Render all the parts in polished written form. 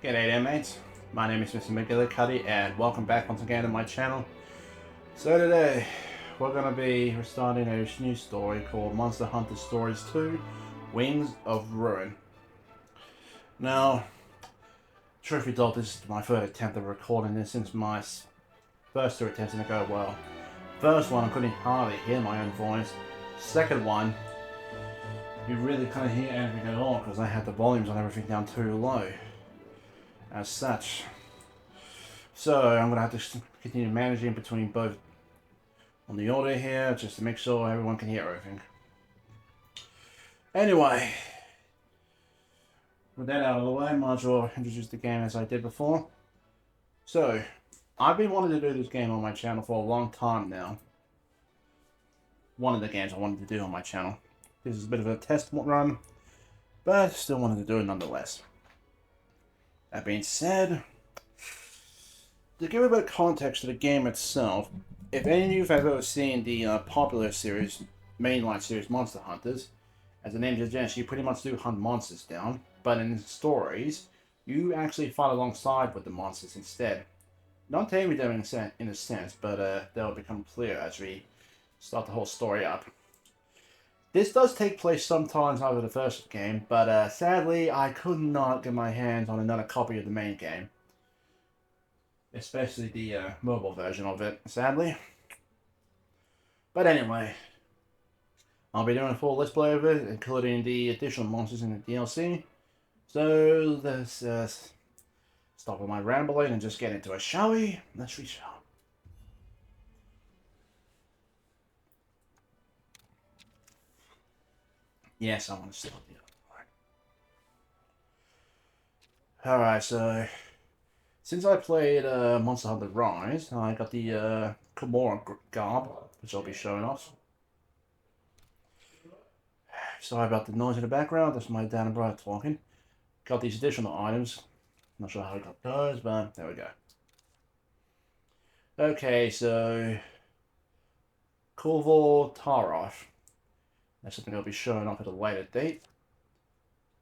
G'day there mates, my name is Mr. Magilla-cutti and welcome back once again to my channel. So today, we're going to be starting a new story called Monster Hunter Stories 2, Wings of Ruin. Now, truth be told, this is my third attempt at recording this since my first two attempts didn't go well. First one, I couldn't hardly hear my own voice. Second one, you really couldn't hear anything at all because I had the volumes on everything down too low. As such. So I'm going to have to continue managing between both on the audio here just to make sure everyone can hear everything. Anyway, with that out of the way, I might as well introduce the game as I did before. So, I've been wanting to do this game on my channel for a long time now. One of the games I wanted to do on my channel. This is a bit of a test run, but still wanted to do it nonetheless. That being said, to give a bit of context to the game itself, if any of you have ever seen the popular series, mainline series Monster Hunters, as the name suggests, you pretty much do hunt monsters down, but in stories, you actually fight alongside with the monsters instead. Not taming them in a sense, but they'll become clear as we start the whole story up. This does take place sometimes after the first game, but sadly, I could not get my hands on another copy of the main game. Especially the mobile version of it, sadly. But anyway, I'll be doing a full let's play of it, including the additional monsters in the DLC. So let's stop with my rambling and just get into it, shall we? Let's reach out. Yes, I want to start the other. Alright, so since I played Monster Hunter Rise, I got the Kimura garb, which I'll be showing off. Sorry about the noise in the background, that's my dad and brother talking. Got these additional items. Not sure how I got those, but there we go. Okay, so Korvor Taroth. That's something I'll be showing off at a later date.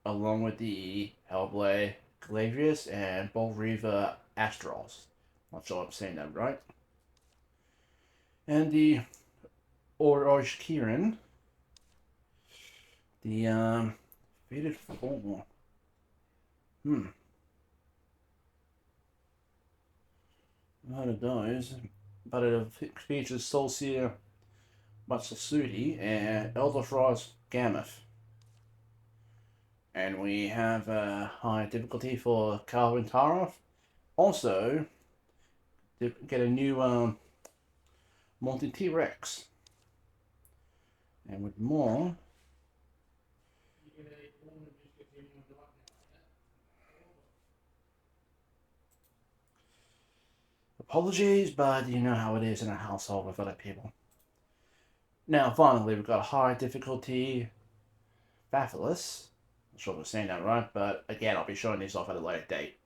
Along with the Hellblade Glavius and Bolriva Astrals. Not sure I'm saying that right. And the Orosh Kirin. The Faded Form. One of those, but it features Solseer Matsasudi and Elderfrost Gammoth. And we have a high difficulty for Calvin Taroth. Also, to get a new Multi T-Rex. And with more, apologies, but you know how it is in a household with other people. Now, finally, we've got a high difficulty Bathless. Not sure if I'm saying that right, but again, I'll be showing these off at a later date.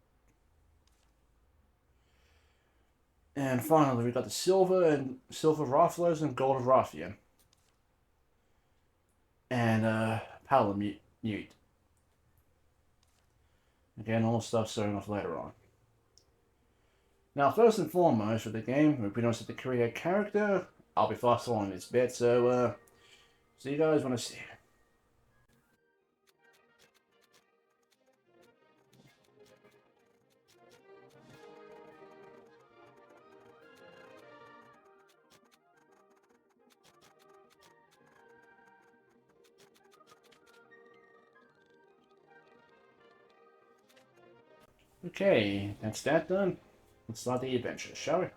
And finally, we've got the Silver Rathalos and Gold Rathian. And Palamute. Again, all stuff showing off later on. Now, first and foremost, with the game, if we don't set to create a character, I'll be fast forwarding this bit, so you guys want to see. Okay, that's that done. Let's start the adventure, shall we?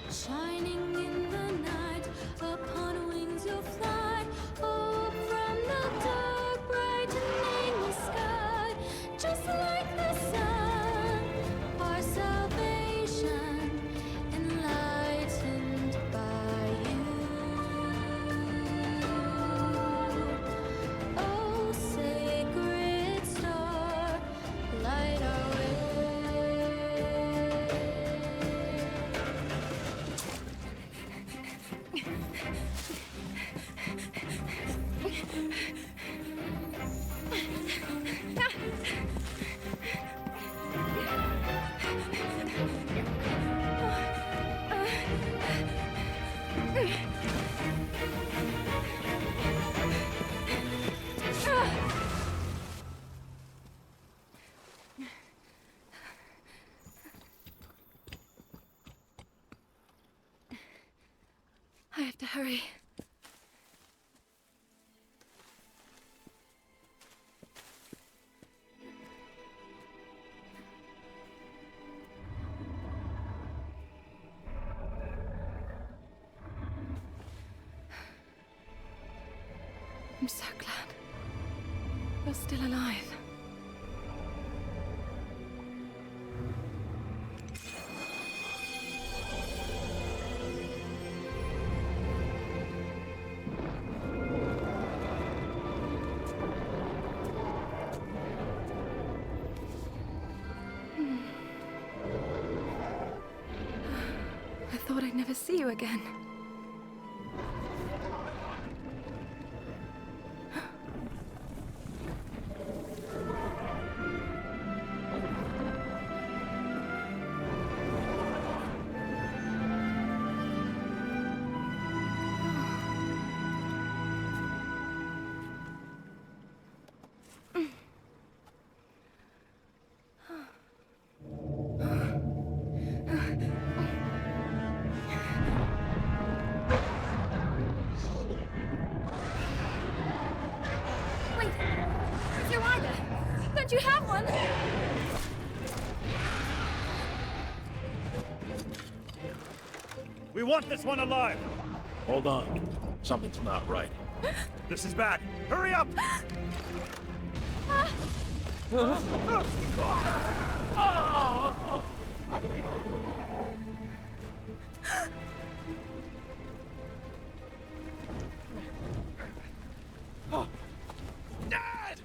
Shining in the night, upon wings you'll fly, oh, from the dark, bright and nameless sky, just like the sun, our salvation, enlightened by you. Oh, sacred star, light our way. I have to hurry. I'm so glad you're still alive. I thought I'd never see you again. Wait! Where's your rider? Don't you have one? We want this one alive! Hold on. Something's not right. This is bad! Hurry up! Dad!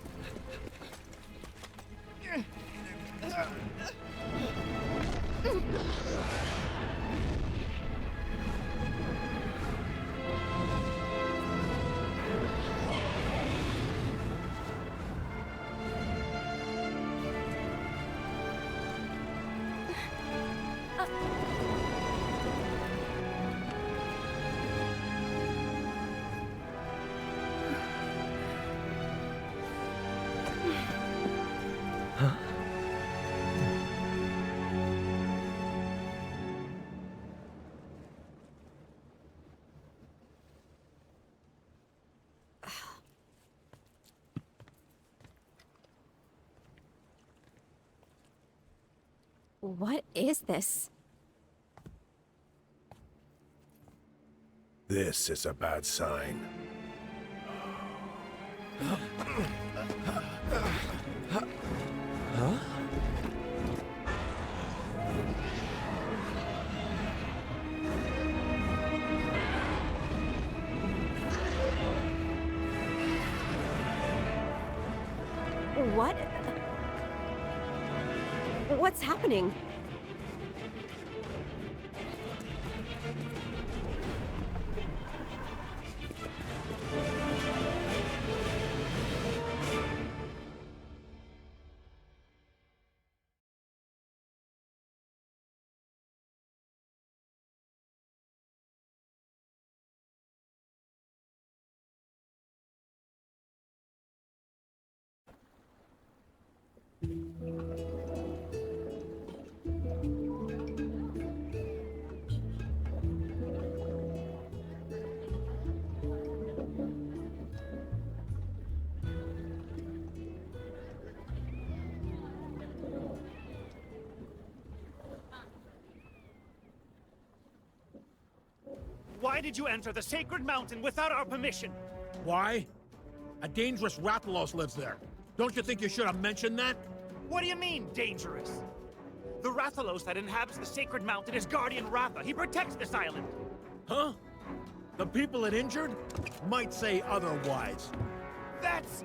What is this? This is a bad sign. What? What's happening? Why did you enter the sacred mountain without our permission? Why? A dangerous Rathalos lives there. Don't you think you should have mentioned that? What do you mean, dangerous? The Rathalos that inhabits the sacred mountain is Guardian Ratha. He protects this island. Huh? The people it injured might say otherwise. That's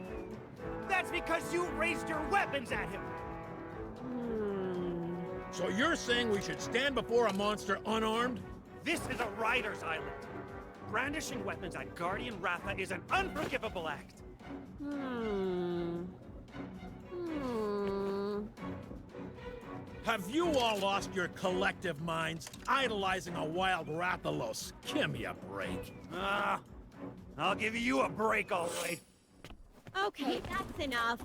because you raised your weapons at him. So you're saying we should stand before a monster unarmed? This is a rider's island. Brandishing weapons at Guardian Ratha is an unforgivable act. Have you all lost your collective minds, idolizing a wild Rathalos? Give me a break. I'll give you a break, all right. Okay, that's enough.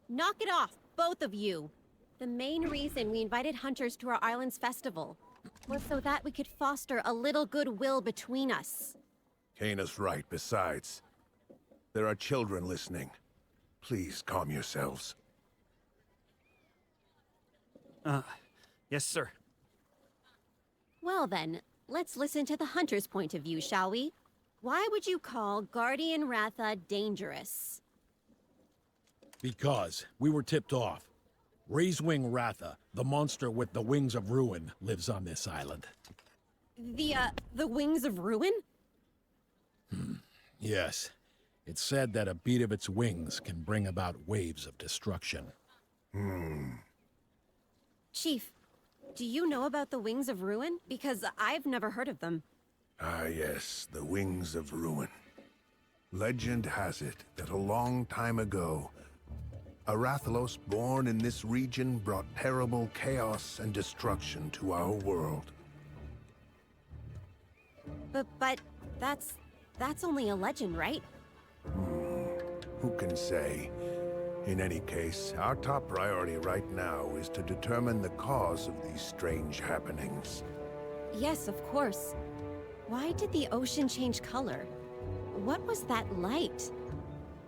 Knock it off, both of you. The main reason we invited hunters to our island's festival was so that we could foster a little goodwill between us. Kana's right. Besides, there are children listening. Please calm yourselves. Yes, sir. Well then, let's listen to the hunter's point of view, shall we? Why would you call Guardian Ratha dangerous? Because we were tipped off. Razewing Ratha, the monster with the wings of ruin, lives on this island. The wings of ruin? Yes. It's said that a beat of its wings can bring about waves of destruction. Chief, do you know about the wings of ruin? Because I've never heard of them. Ah, yes, the Wings of Ruin. Legend has it that a long time ago, a Rathalos born in this region brought terrible chaos and destruction to our world. But that's only a legend, right? Who can say? In any case, our top priority right now is to determine the cause of these strange happenings. Yes, of course. Why did the ocean change color? What was that light?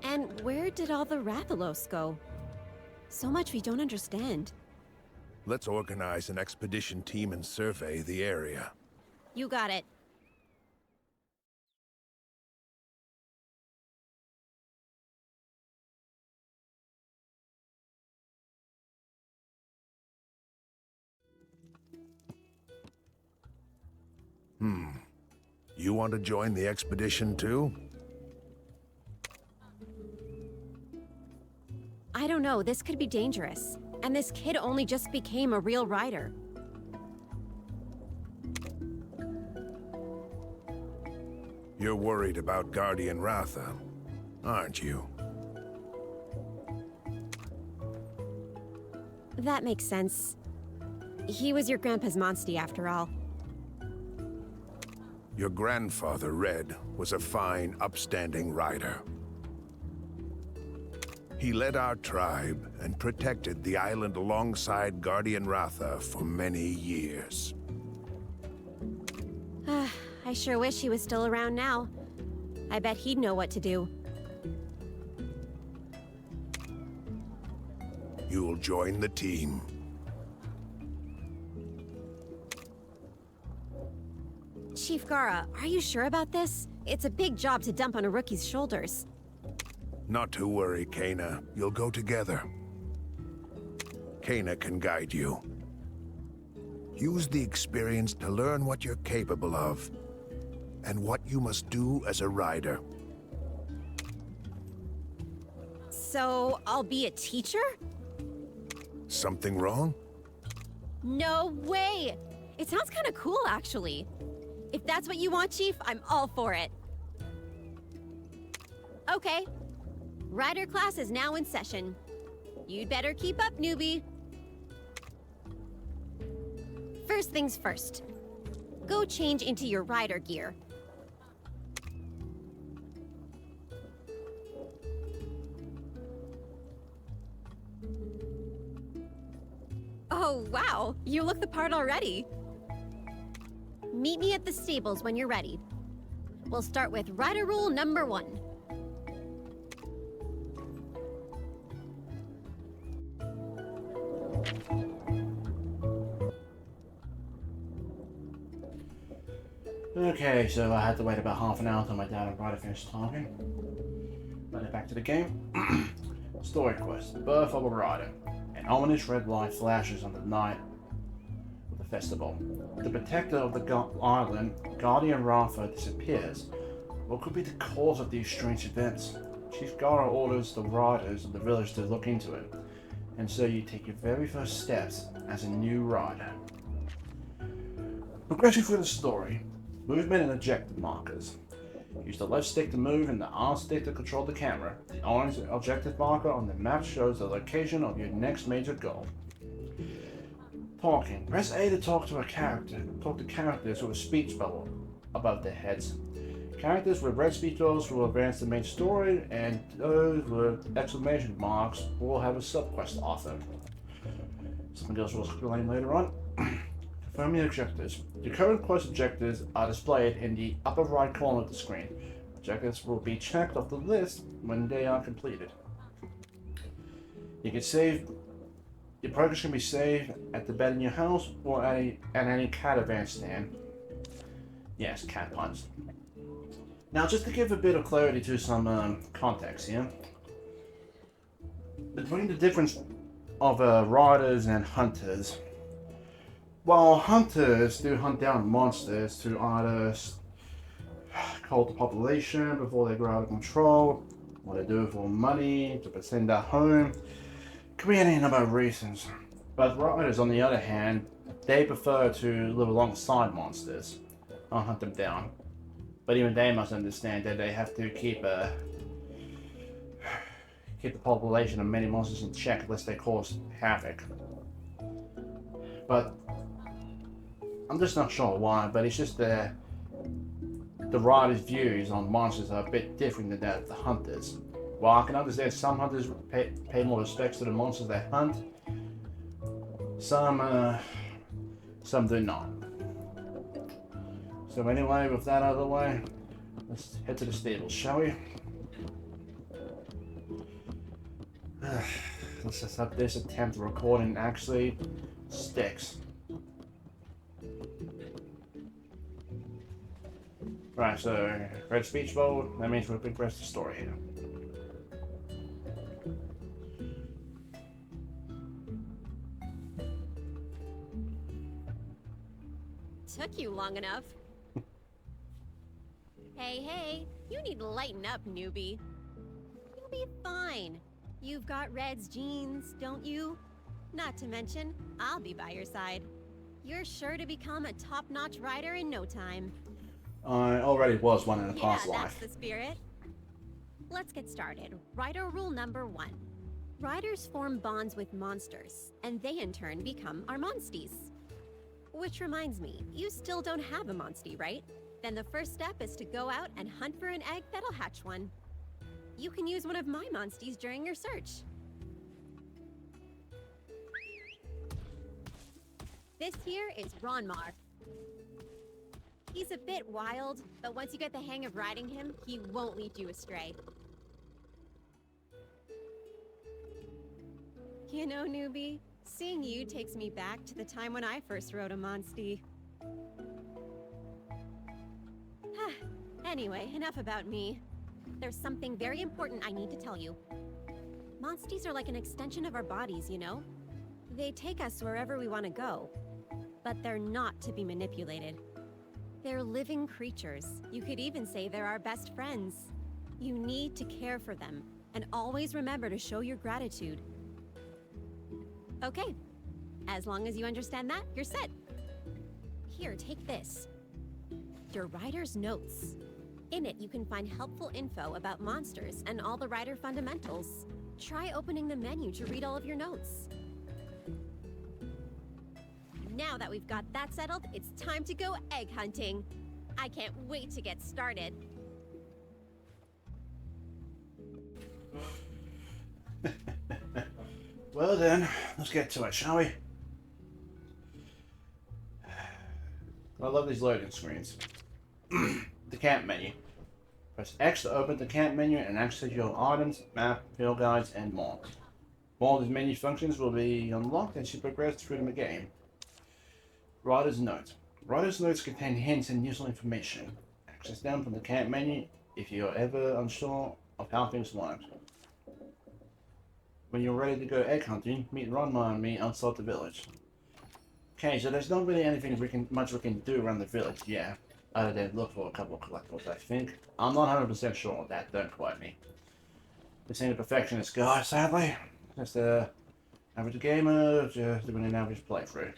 And where did all the Rathalos go? So much we don't understand. Let's organize an expedition team and survey the area. You got it. You want to join the expedition too? I don't know, this could be dangerous. And this kid only just became a real rider. You're worried about Guardian Ratha, aren't you? That makes sense. He was your grandpa's monstie after all. Your grandfather, Red, was a fine, upstanding rider. He led our tribe and protected the island alongside Guardian Ratha for many years. I sure wish he was still around now. I bet he'd know what to do. You'll join the team. Chief Gara, are you sure about this? It's a big job to dump on a rookie's shoulders. Not to worry, Kana. You'll go together. Kana can guide you. Use the experience to learn what you're capable of, and what you must do as a rider. So, I'll be a teacher? Something wrong? No way! It sounds kind of cool, actually. If that's what you want, Chief, I'm all for it. Okay. Rider class is now in session. You'd better keep up, newbie. First things first. Go change into your rider gear. Oh, wow! You look the part already! Meet me at the stables when you're ready. We'll start with rider rule number 1. Okay, so I had to wait about half an hour until my dad and brother finished talking. But back to the game. Story quest. The birth of a rider. An ominous red light flashes on the night of the festival. The protector of the island, Guardian Ratha, disappears. What could be the cause of these strange events? Chief Gara orders the riders of the village to look into it. And so you take your very first steps as a new rider. Progressing through the story. Movement and objective markers. Use the left stick to move and the R stick to control the camera. The orange objective marker on the map shows the location of your next major goal. Talking. Press A to talk to a character. Talk to characters with a speech bubble above their heads. Characters with red speech bubbles will advance the main story, and those with exclamation marks will have a sub-quest author. Something else we'll explain later on. Confirm your objectives. Your current quest objectives are displayed in the upper right corner of the screen. Objectives will be checked off the list when they are completed. You can save. Your progress can be saved at the bed in your house or at any caravan stand. Yes, cat puns. Now, just to give a bit of clarity to some context here, between the difference of riders and hunters. While hunters do hunt down monsters to either cull the population before they grow out of control, or they do it for money, to protect their home, could be any number of reasons. But riders, on the other hand, they prefer to live alongside monsters, not hunt them down. But even they must understand that they have to keep the population of many monsters in check lest they cause havoc. But I'm just not sure why, but it's just the rider's views on monsters are a bit different than that of the hunters. While I can understand some hunters pay more respect to the monsters they hunt, some do not. So anyway, with that out of the way, let's head to the stables, shall we? Let's just hope this attempt at recording actually sticks. Right, so red speech bubble, that means we'll progress the story here. Took you long enough. Hey, you need to lighten up, newbie. You'll be fine. You've got Red's genes, don't you? Not to mention, I'll be by your side. You're sure to become a top-notch rider in no time. I already was one in a past Yeah, life. that's the spirit. Let's get started. Rider rule number 1. Riders form bonds with monsters, and they in turn become our monsties. Which reminds me, you still don't have a monstie, right? Then the first step is to go out and hunt for an egg that'll hatch one. You can use one of my monsties during your search. This here is Ronmar. He's a bit wild, but once you get the hang of riding him, he won't lead you astray. You know, newbie, seeing you takes me back to the time when I first rode a monstie. Anyway, enough about me. There's something very important I need to tell you. Monsties are like an extension of our bodies, you know? They take us wherever we want to go. But they're not to be manipulated. They're living creatures. You could even say they're our best friends. You need to care for them. And always remember to show your gratitude. Okay. As long as you understand that, you're set. Here, take this. Your rider's notes. In it, you can find helpful info about monsters and all the rider fundamentals. Try opening the menu to read all of your notes. Now that we've got that settled, it's time to go egg hunting. I can't wait to get started. Well then, let's get to it, shall we? I love these loading screens. The camp menu. Press X to open the camp menu and access your items, map, field guides, and more. More of these menu functions will be unlocked as you progress through the game. Writer's Note. Writer's Notes contain hints and useful information. Access them from the camp menu if you are ever unsure of how things work. When you're ready to go egg hunting, meet Ranma and me outside the village. Okay, so there's not really anything much we can do around the village, yeah. Other than look for a couple of collectibles, I think. I'm not 100% sure of that, don't quote me. This ain't a perfectionist guy, sadly. Just a average gamer, just doing an average playthrough.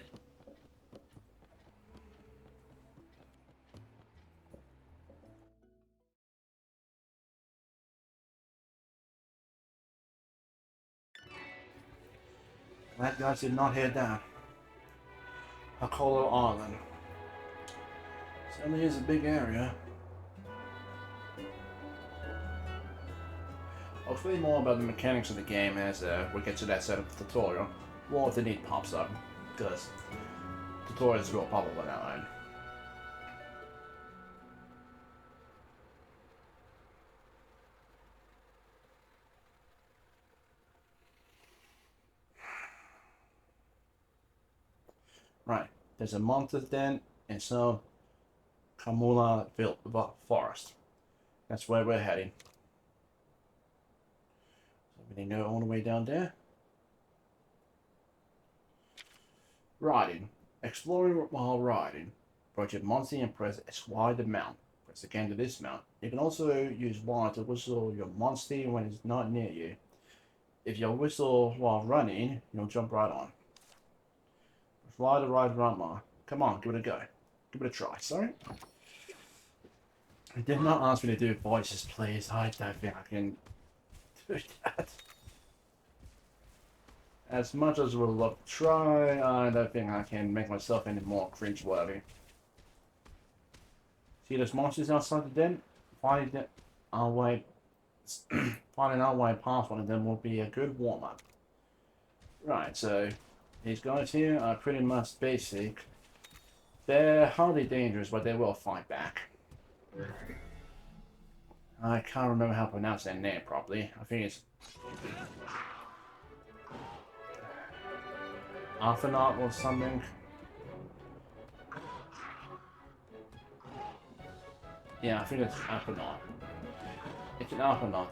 That guy did not head down. Hakolo Island. Certainly is a big area. I'll explain more about the mechanics of the game as we get to that set of tutorial, or if the need pops up, because tutorials will pop up on our own. Right, there's a monster den and some Kamula Forest. That's where we're heading. So we need to go all the way down there. Riding. Exploring while riding. Approach your monster and press Y to mount. Press again to dismount. You can also use Y to whistle your monster when it's not near you. If you whistle while running, you'll jump right on. Fly to ride Ranma. Come on, give it a go. Give it a try. Sorry? I did not ask me to do voices, please. I don't think I can do that. As much as I would love to try, I don't think I can make myself any more cringe-worthy. See those monsters outside the den? Finding our way past one of them will be a good warm-up. Right, so these guys here are pretty much basic. They're hardly dangerous, but they will fight back. I can't remember how to pronounce their name properly. I think it's Arthanaut or something. Yeah, I think it's Arthanaut. It's an Arthanaut.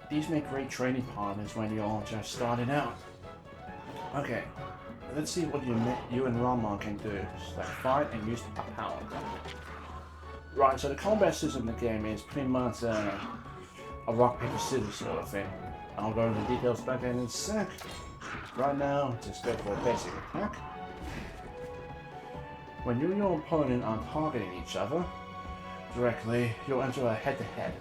These make great training partners when you're just starting out. Okay, let's see what you and Ranma can do. So fight and use a power attack. Right, so the combat system in the game is pretty much a rock, paper, scissors sort of thing. I'll go over the details back in a sec. Right now, just go for a basic attack. When you and your opponent are targeting each other directly, you'll enter a head-to-head.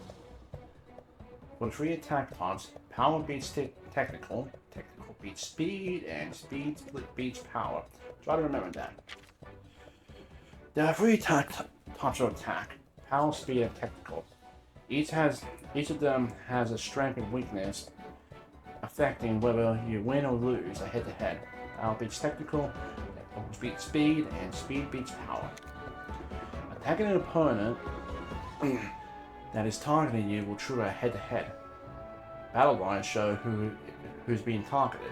For the 3 attack types, power beats technical, technical beats speed, and speed beats power. Try to remember that. There are 3 types of attack: power, speed, and technical. Each of them has a strength and weakness, affecting whether you win or lose a head-to-head. Power beats technical, technical beats speed, and speed beats power. Attacking an opponent that is targeting you will trigger a head-to-head. Battle lines show who's being targeted.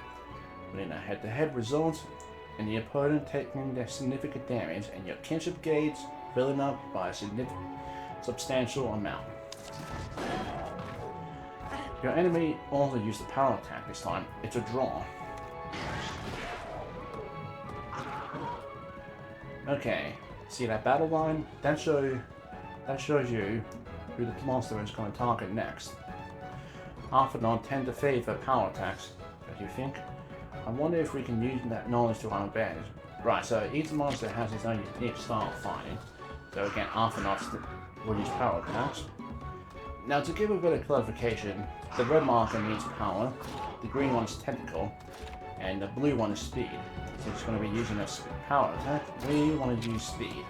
When a head-to-head results in the opponent taking their significant damage and your kinship gauge filling up by a substantial amount. Your enemy also used a power attack this time. It's a draw. Okay, see that battle line? That shows you who the monster is going to target next. Arthronaut tend to favor power attacks, don't you think? I wonder if we can use that knowledge to our advantage. Right, so each monster has its own unique style of fighting. So again, Arthronauts will use power attacks. Now to give a bit of clarification, the red marker means power, the green one is tentacle, and the blue one is speed. So it's going to be using a power attack. We want to use speed.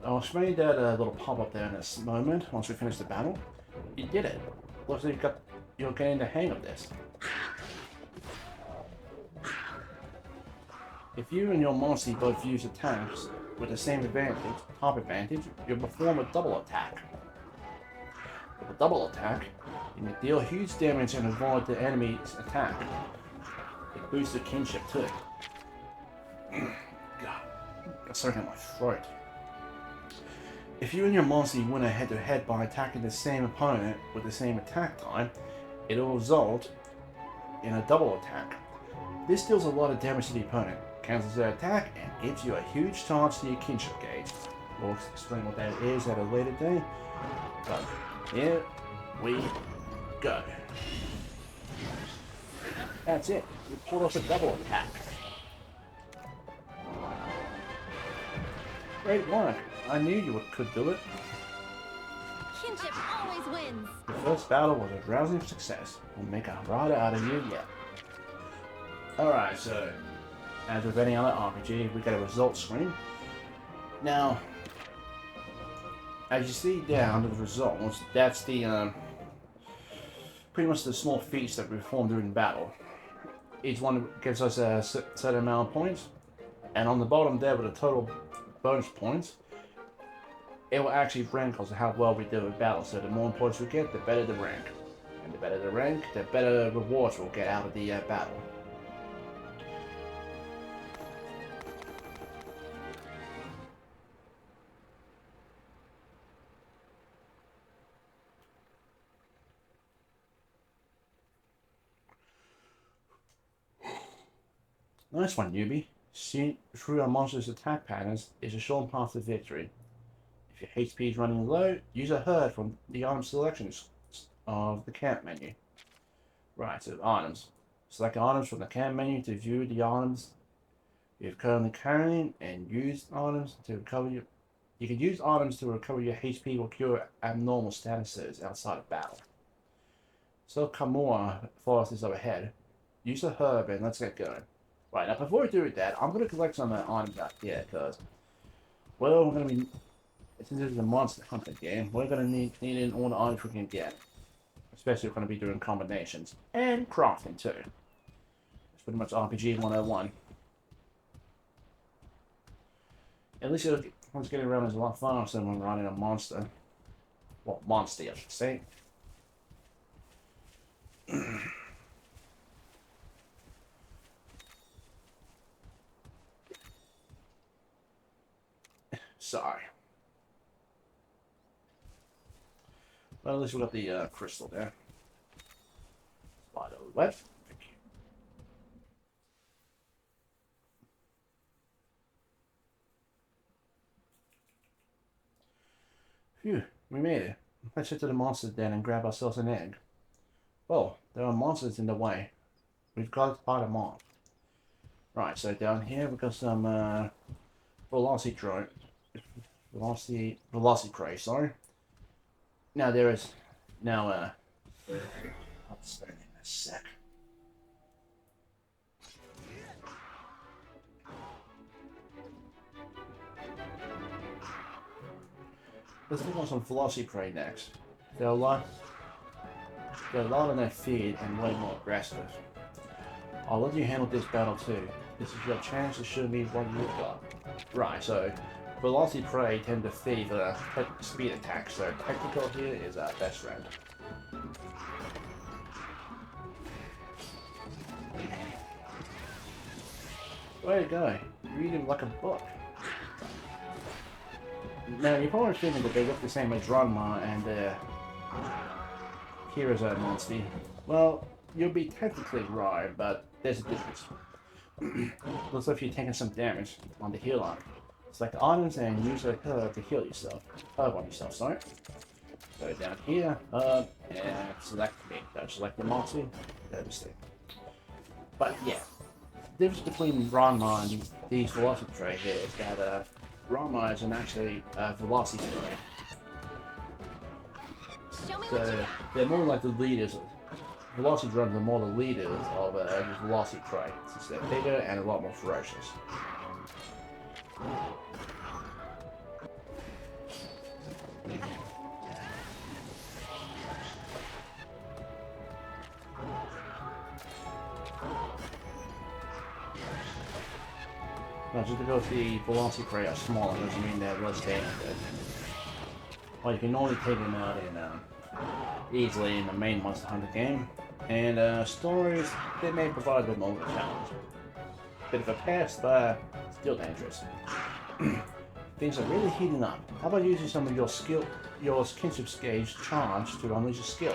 I'll show you that little pop-up there in this moment, once we finish the battle. You did it. Looks like you're getting the hang of this. If you and your monster both use attacks with the same advantage, top advantage, you'll perform a double attack. With a double attack, you can deal huge damage and avoid the enemy's attack. It boosts the kinship too. God, got something in my throat. If you and your monster win a head-to-head by attacking the same opponent with the same attack time, it will result in a double attack. This deals a lot of damage to the opponent, cancels their attack, and gives you a huge charge to your kinship gauge. We'll explain what that is at a later date. But here we go. That's it. We pulled off a double attack. Great work. I knew you could do it. Kinship always wins. The first battle was a rousing success. We'll make a rider out of you yet. Alright, so as with any other RPG, we get a results screen. Now, as you see down to the results, that's the pretty much the small feats that we perform during battle. Each one gives us a certain amount of points, and on the bottom there with the total bonus points, it will actually rank us how well we do in battle. So the more points we get, the better the rank. And the better the rank, the better rewards we'll get out of the battle. Nice one, newbie. See through our monster's attack patterns is a short path to victory. If your HP is running low, use a herd from the item selections of the camp menu. Right, so items. Select items from the camp menu to view the items you're currently carrying, and use items to recover your... You can use items to recover your HP or cure abnormal statuses outside of battle. So Kamura forest is overhead. Use a herb and let's get going. Right, now before we do that, I'm going to collect some items out here, because, well, we're going to be, since this is a monster hunting game, we're going to need in all the items we can get. Especially if we're going to be doing combinations. And crafting, too. It's pretty much RPG 101. At least once getting around is a lot faster than when running a monster. Well, monster, I should say. Sorry. Well, at least we got the crystal there. Spider web. Thank you. Phew, we made it. Let's head to the monster's den and grab ourselves an egg. Well, there are monsters in the way. We've got to fight them off. Right, so down here we've got some velocity drone. Velocity prey, sorry. Now there is I'll start in a sec. Let's look on some velocity prey next. They're a lot on their feet and way more aggressive. I'll let you handle this battle too. This is your chance to show me what you've got. Right, so velocity prey tend to favor speed attacks, so technical here is our best friend. Way to go. You read him like a book. Now, you're probably thinking that they look the same as Ranma and Kira's monster. Well, you'll be technically right, but there's a difference. Looks like you're taking some damage on the heal arc. Select items and use a herb to heal yourself. Herb on yourself, sorry. Go down here, and select me. Don't select the monster. Go to stick. But yeah, the difference between Ranma and these velocity tray here is that Ranma is actually velocity tray. So they're more like the leaders. Velocity drums are more the leaders of this velocity tray, since they're bigger and a lot more ferocious. Now, just because the velocity tray are smaller doesn't mean they're less dangerous. Well, you can only take them out in easily in the main Monster Hunter game, and stories, they may provide a bit more of a challenge. Bit of a pass, but still dangerous. Things are really heating up. How about using some of your kinship gauge charge to unleash a skill?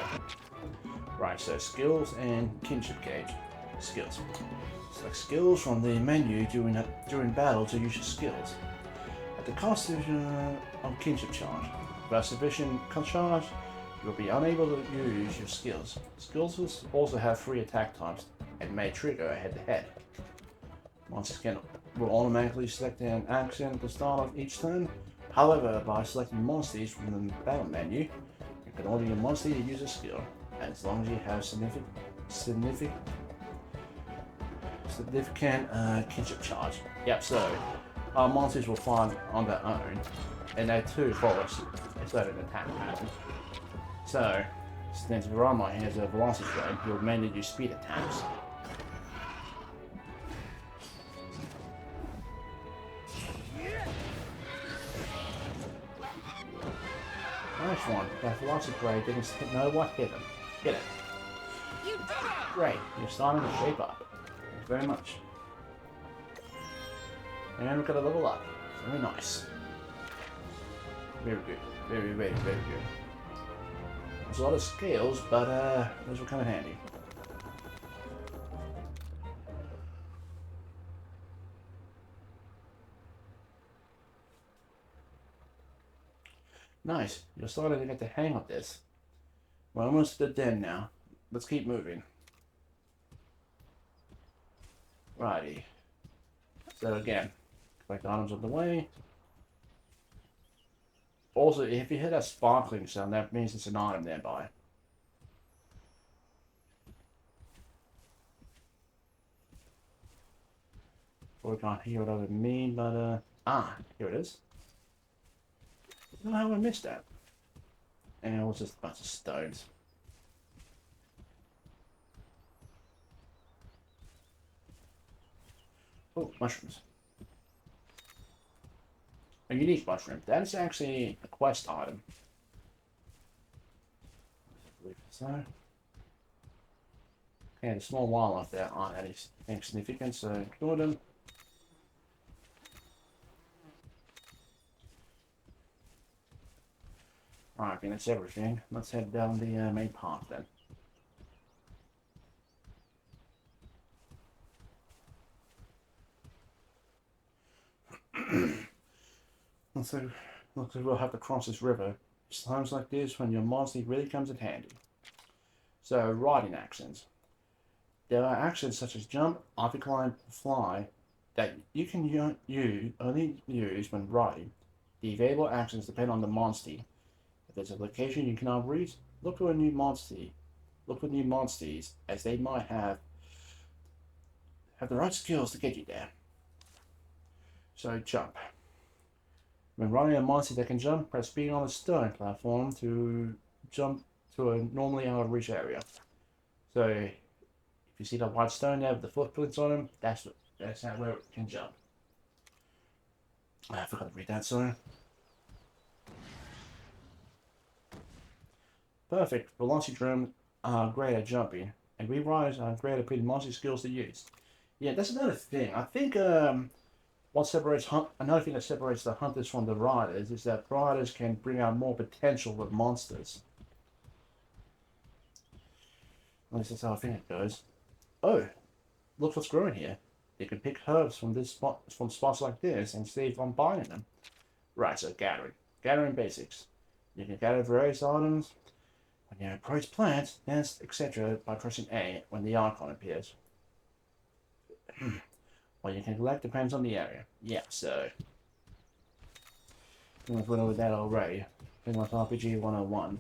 Right, so skills and kinship gauge. Skills. Select skills from the menu during battle to use your skills. At the cost of kinship charge. Without sufficient charge, you'll be unable to use your skills. Skills also have 3 attack types and may trigger head-to-head. Monsters will automatically select an action at the start of each turn. However, by selecting monsters from the battle menu, you can order your monster to use a skill, as long as you have significant kinship charge. Yep, so our monsters will fight on their own, and they too follow a certain attack pattern. So, since Ranma has a velocity trade, you'll mainly do speed attacks. Nice one. That velocity trade didn't know what hit him. Hit it. You did it! Great, you're starting to shape up. Thanks very much. And we've got a level up. Very nice. Very good. Very, very, very good. There's a lot of scales, but those will come in handy. Nice. You're starting to get the hang of this. We're almost at the den now. Let's keep moving. Righty. So again, collect items on the way. Also, if you hear that sparkling sound, that means it's an item nearby. Probably can't hear it over me, but here it is. I don't know how I missed that. And it was just a bunch of stones. Oh, mushrooms. A unique mushroom. That is actually a quest item. I believe so. Okay, the small wildlife there aren't any significant, so ignore them. Alright, okay, that's everything. Let's head down the main path then. Looks like we'll have to cross this river. It's times like this when your monster really comes in handy. So, riding actions. There are actions such as jump, RP climb, fly that you can only use when riding. The available actions depend on the monster. If there's a location you cannot reach, look for a new monster. Look for new monsters, as they might have the right skills to get you there. So, jump. When riding a monster that can jump, press B on a stone platform to jump to a normally out of reach area. So, if you see the white stone there with the footprints on them, that's not where it can jump. I forgot to read that, sorry. Perfect. Velocity drums are great at jumping, and we riders are great at putting monster skills to use. Yeah, that's another thing. I think another thing that separates the hunters from the riders is that riders can bring out more potential with monsters. At least that's how I think it goes. Oh, look what's growing here. You can pick herbs from spots like this and save on buying them. Right, so gathering. Gathering basics. You can gather various items when you approach plants, nest, etc. by pressing A when the icon appears. What you can collect depends on the area. Yeah, so I've went over that already. Pretty much RPG 101.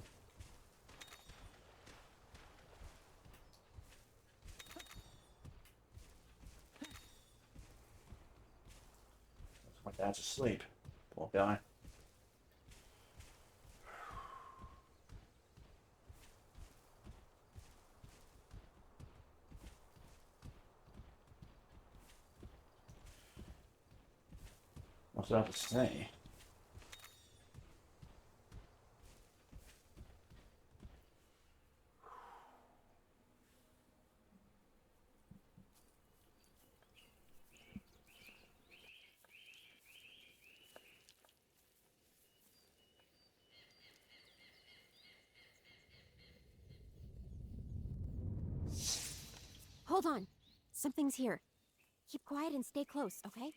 My dad's asleep. Poor guy. What's that to say? Hold on. Something's here. Keep quiet and stay close, okay?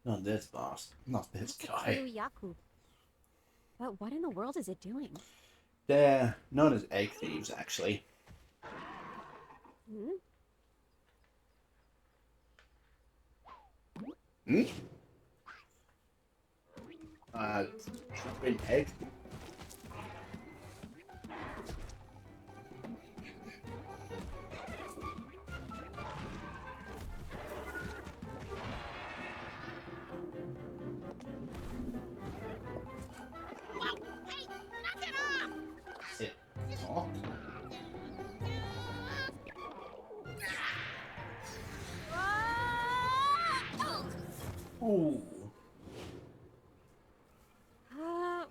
Not this boss. Not this guy. Magilla-cutti. But what in the world is it doing? They're known as egg thieves, actually. Hmm? Hmm? An egg? Sit. Oh. Ooh. Huh?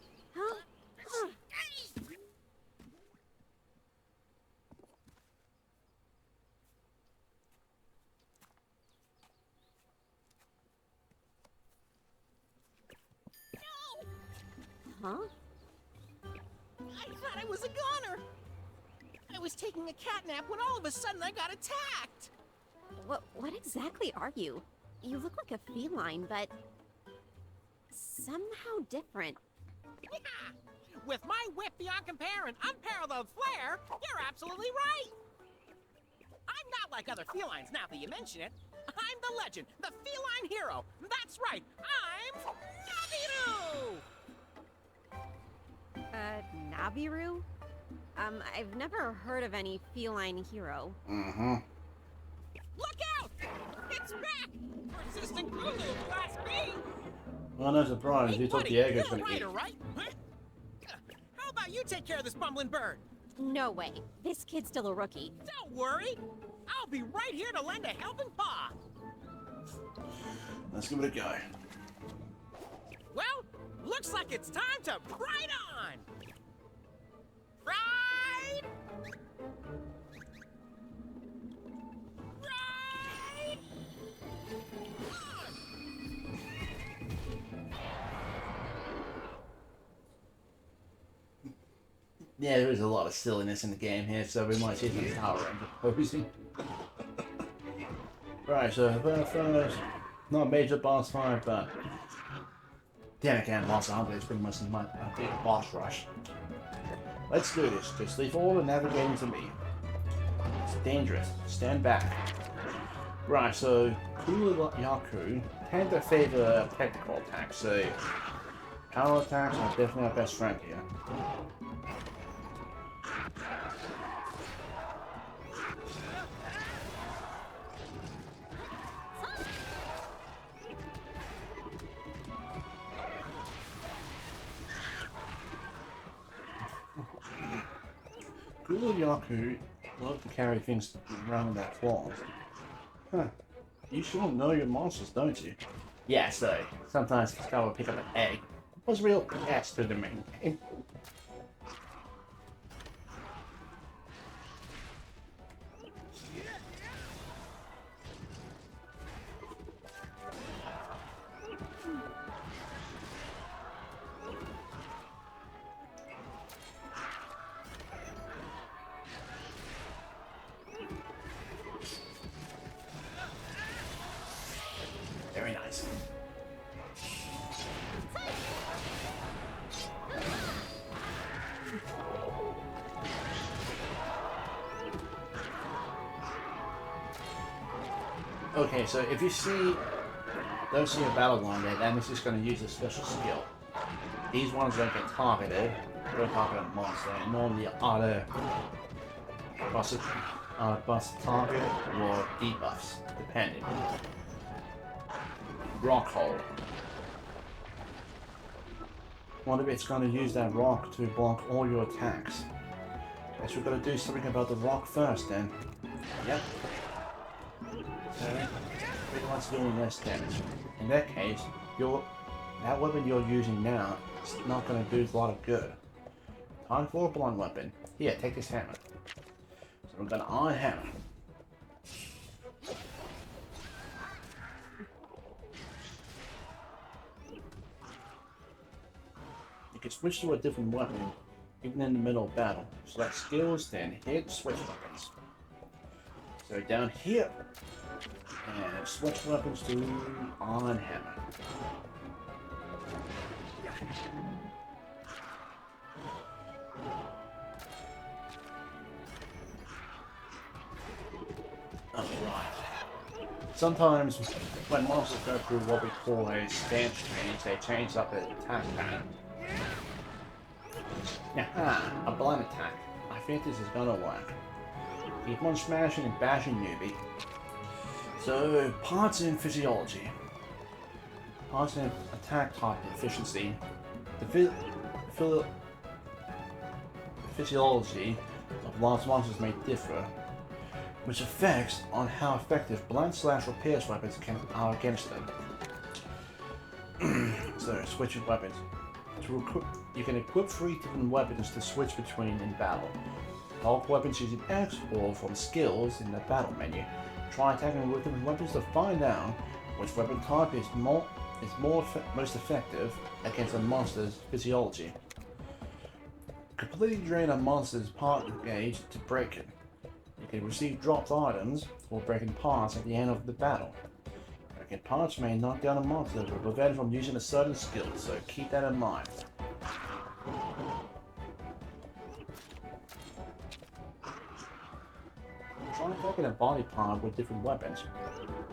Huh? I thought I was a goner. I was taking a cat nap when all of a sudden I got attacked. What exactly are you? You look like a feline, but somehow different. With my whip beyond compare and unparalleled flair, you're absolutely right. I'm not like other felines now that you mention it. I'm the legend, the feline hero. That's right, I'm Nabiru! Nabiru? I've never heard of any feline hero. Mm-hmm. Look out! It's back! Persistent Gulu, Class B! Well, no surprise. You thought buddy, the egg was you're a going to eat. writer, right? Huh? How about you take care of this bumbling bird? No way. This kid's still a rookie. Don't worry. I'll be right here to lend a helping paw. Let's give it a go. Well, looks like it's time to ride on! Ride! Ride! Yeah, there is a lot of silliness in the game here, so we might see some power Ranger posing. Right, so first, not a major boss fight, but then again, Boss Hunter is pretty much my big boss rush. Let's do this. Just leave all the navigating to me. It's dangerous. Stand back. Right, so Yaku tend to favor technical attacks, so power attacks are definitely our best friend here. Yaku love to carry things around in their claws. Huh. You sure know your monsters, don't you? Yeah, so sometimes Scar will pick up an egg. It was real yes to the main game. Okay, so if you don't see a battle line there, that means it's going to use a special skill. These ones don't get targeted, they don't target a monster, and normally either bust target or debuffs, depending. Rock hold. What if it's going to use that rock to block all your attacks? Guess we're going to do something about the rock first then. Yep. Okay. Pretty much doing less damage. In that case, that weapon you're using now is not going to do a lot of good. Time for a blunt weapon. Here, take this hammer. So we're going to iron hammer. You can switch to a different weapon, even in the middle of battle. Select skills, then hit, switch weapons. So down here, and switch weapons to iron hammer. Alright. Sometimes when monsters go through what we call a stance change, they change up their attack pattern. Aha, a blind attack. I think this is gonna work. Keep on smashing and bashing, newbie. So, parts in physiology. Parts in attack type efficiency. The physiology of large monsters may differ, which affects on how effective blunt/repairs weapons are against them. So, switching weapons. You can equip 3 different weapons to switch between in battle. Bulk weapons using X or from skills in the battle menu. Try attacking with different weapons to find out which weapon type is most effective against a monster's physiology. Completely drain a monster's part gauge to break it. You can receive dropped items or breaking parts at the end of the battle. Breaking parts may knock down a monster or prevent it from using a certain skill, so keep that in mind. Try attacking a body part with different weapons.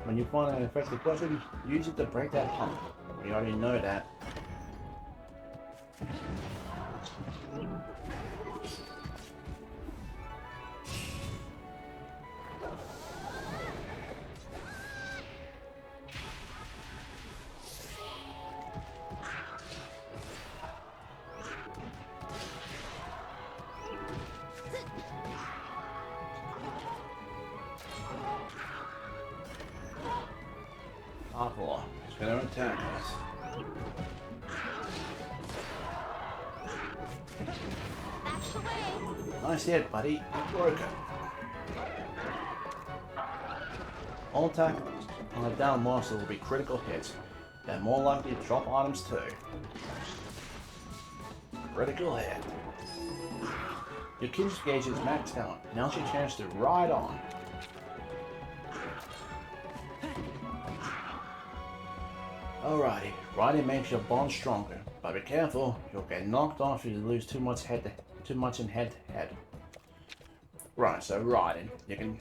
When you find an effective weapon, use it to break that pump. We already know that. Apple is going to attack us. That's the way. Nice hit, buddy. You broke it. All attacks on a down monster will be critical hits. They're more likely to drop items too. Critical hit. Your kinship gauge is maxed out. Now's your chance to ride on. Alrighty, riding makes your bond stronger, but be careful, you'll get knocked off if you lose too much in head-to-head. Right, so riding. You can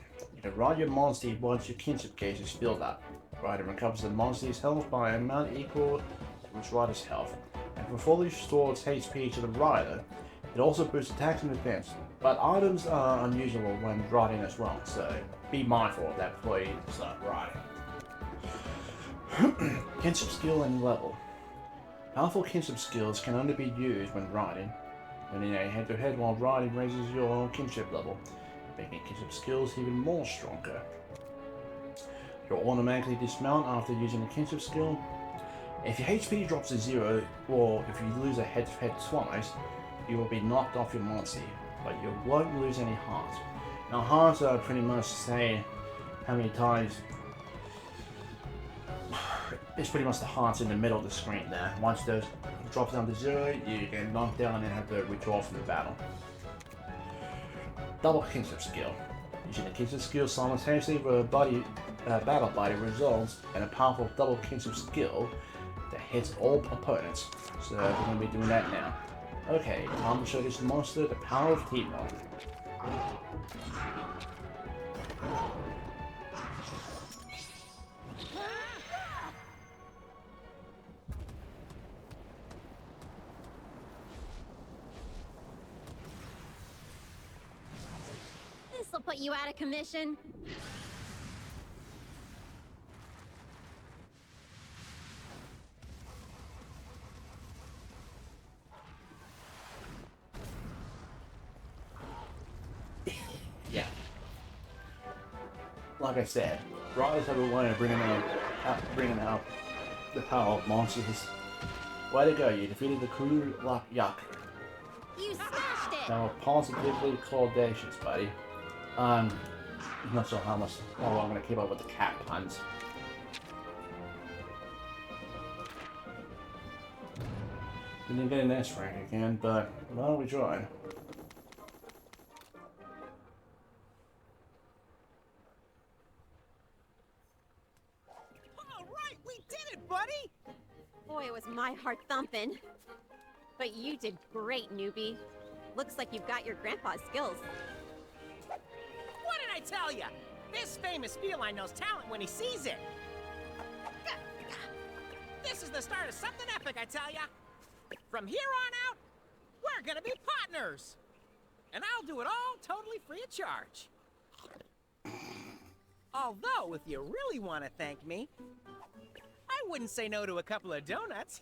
ride your monster once your kinship gauge is filled up. Riding recovers the monster's health by an amount equal to its rider's health, and can fully restore its HP to the rider. It also boosts attacks and defense, but items are unusual when riding as well, so be mindful of that before you start riding. Kinship skill and level. Powerful kinship skills can only be used when riding. Winning a head-to-head while riding raises your kinship level, making kinship skills even more stronger. You'll automatically dismount after using a kinship skill. If your HP drops to 0, or if you lose a head-to-head twice, you will be knocked off your monster, but you won't lose any hearts. Now hearts are pretty much say how many times. It's pretty much the hearts in the middle of the screen there. Once those drops down to 0, you get knocked down and have to withdraw from the battle. Double kinship skill. Using the kinship skill simultaneously with a battle buddy results in a powerful double kinship skill that hits all opponents. So we're going to be doing that now. Okay, time to show this monster the power of teamwork. This'll put you out of commission. Yeah. Like I said, writers have a way of bringing out the power of monsters. Way to go, you defeated the Magilla-cutti. You smashed it! Now, positively audacious, buddy. I'm not sure how long I'm gonna keep up with the cat puns. Didn't get an S rank again, but well, we tried. All right, we did it, buddy! Boy, it was my heart thumping. But you did great, newbie. Looks like you've got your grandpa's skills. What did I tell ya? This famous feline knows talent when he sees it. This is the start of something epic, I tell ya. From here on out, we're gonna be partners. And I'll do it all totally free of charge. Although, if you really want to thank me, I wouldn't say no to a couple of donuts.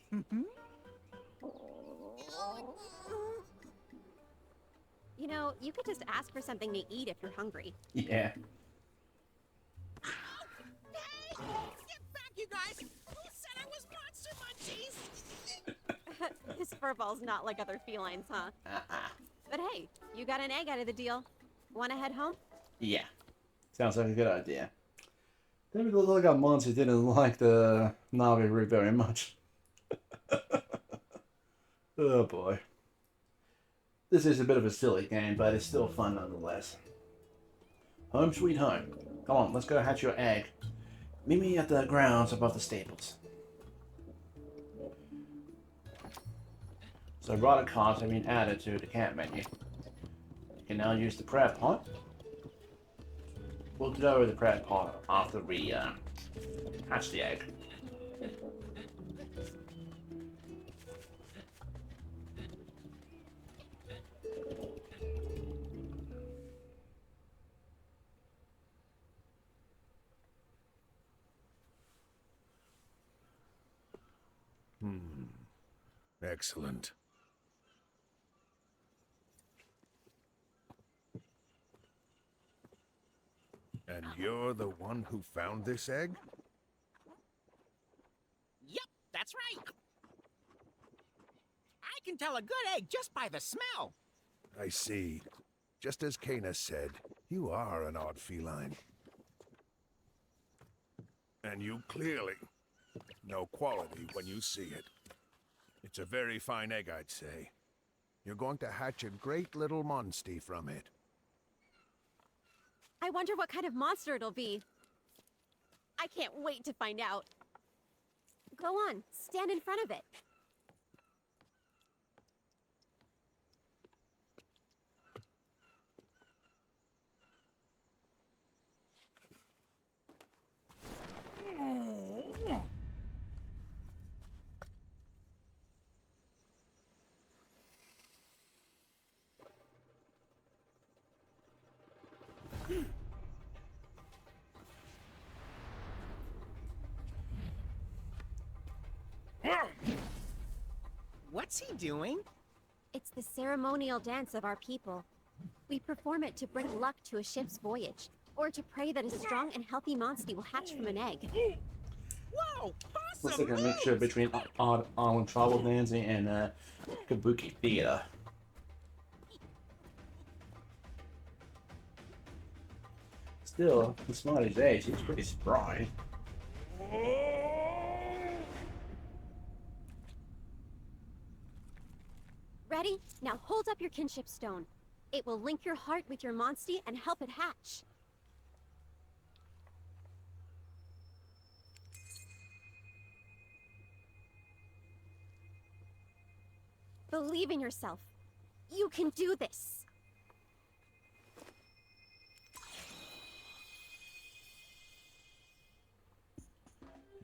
You know, you could just ask for something to eat if you're hungry. Yeah. Hey! Get back, you guys! Who said I was monster munchies? This furball's not like other felines, huh? But hey, you got an egg out of the deal. Wanna head home? Yeah. Sounds like a good idea. David looked like our monster didn't like the Navi route very much. Oh boy. This is a bit of a silly game, but it's still fun nonetheless. Home sweet home. Come on, let's go hatch your egg. Meet me at the grounds above the stables. So rider cards have been added to the camp menu. You can now use the prayer pot. We'll go with the prayer pot after we hatch the egg. Excellent. And you're the one who found this egg? Yep, that's right. I can tell a good egg just by the smell. I see. Just as Kana said, you are an odd feline. And you clearly know quality when you see it. It's a very fine egg, I'd say. You're going to hatch a great little monstie from it. I wonder what kind of monster it'll be. I can't wait to find out. Go on, stand in front of it. What's he doing? It's the ceremonial dance of our people. We perform it to bring luck to a ship's voyage, or to pray that a strong and healthy monstie will hatch from an egg. Whoa! Looks Awesome! like a mixture between Island tribal dancing and kabuki theater. Still, despite his age, he's pretty spry. Ready? Now hold up your kinship stone. It will link your heart with your monstie and help it hatch. Believe in yourself. You can do this.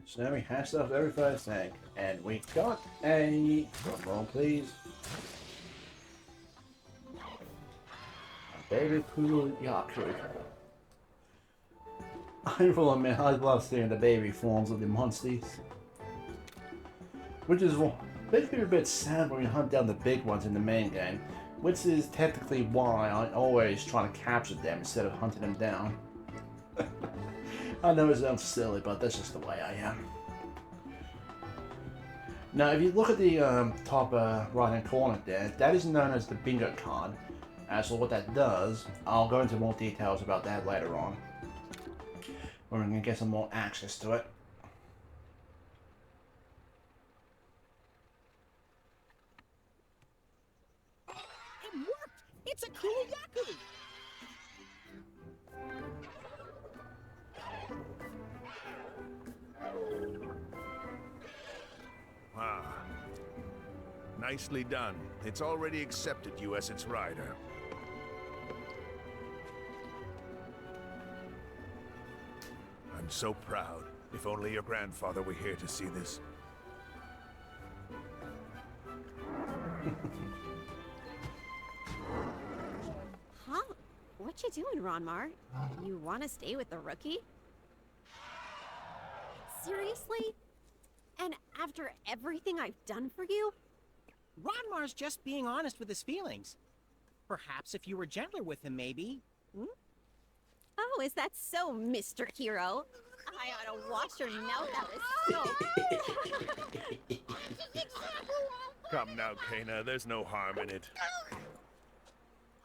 So we hashed off every first thing, and we got a drum roll, please. A baby poodle yaku. I will admit, I love seeing the baby forms of the monsters, which is basically a bit sad when we hunt down the big ones in the main game, which is technically why I always try to capture them instead of hunting them down. I know it sounds silly, but that's just the way I am. Now, if you look at the top right-hand corner there, that is known as the bingo card. As for what that does, I'll go into more details about that later on. We're going to get some more access to it. It worked! It's a cool yaku! Ah. Nicely done. It's already accepted you as its rider. I'm so proud. If only your grandfather were here to see this. Huh? What you doing, Ronmar? You want to stay with the rookie? Seriously? And after everything I've done for you? Ronmar's just being honest with his feelings. Perhaps if you were gentler with him, maybe. Oh, is that so, Mr. Hero? I ought to watch her now. That was so... Come now, Kana. There's no harm in it.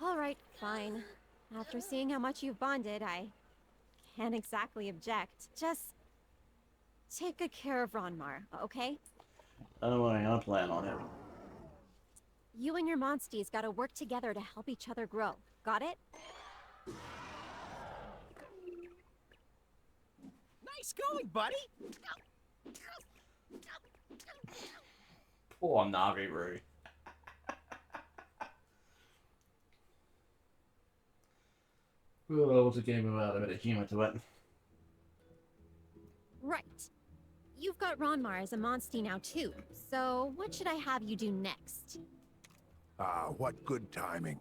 All right, fine. After seeing how much you've bonded, I can't exactly object. Just take good care of Ronmar, okay? Don't worry, I'll plan on it. You and your monsties gotta work together to help each other grow. Got it? Nice going, buddy! Poor Naviru. Oh, what's a game without a bit of humor to it? Right. You've got Ronmar as a monstie now too, so what should I have you do next? Ah, what good timing.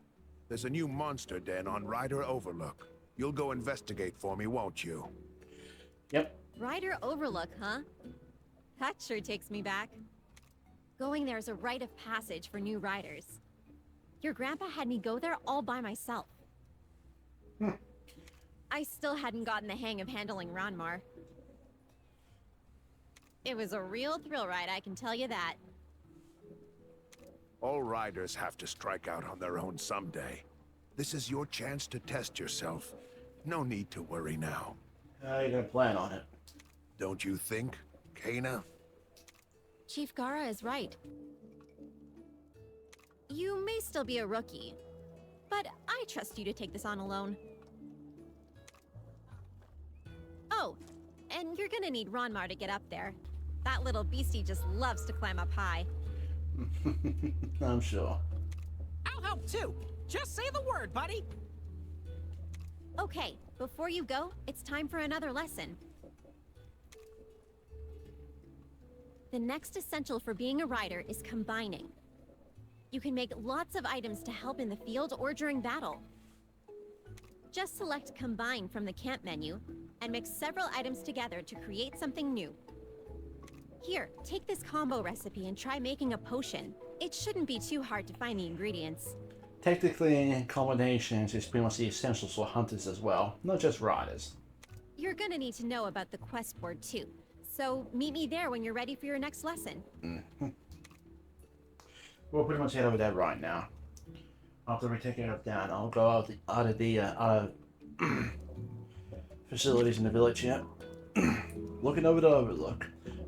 There's a new monster den on Ryder Overlook. You'll go investigate for me, won't you? Yep. Rider Overlook, huh? That sure takes me back. Going there is a rite of passage for new riders. Your grandpa had me go there all by myself. I still hadn't gotten the hang of handling Ronmar. It was a real thrill ride, I can tell you that. All riders have to strike out on their own someday. This is your chance to test yourself. No need to worry now. How are you gonna plan on it? Don't you think, Kana? Chief Gara is right. You may still be a rookie, but I trust you to take this on alone. Oh, and you're gonna need Ronmar to get up there. That little beastie just loves to climb up high. I'm sure. I'll help too! Just say the word, buddy! Okay, before you go, it's time for another lesson. The next essential for being a rider is combining. You can make lots of items to help in the field or during battle. Just select Combine from the camp menu, and mix several items together to create something new. Here, take this combo recipe and try making a potion. It shouldn't be too hard to find the ingredients. Technically, combinations is pretty much the essentials for hunters as well, not just riders. You're gonna need to know about the quest board too. So meet me there when you're ready for your next lesson. We'll pretty much head over there right now. After we take care of that, I'll go out of the facilities in the village here. Looking over the overlook.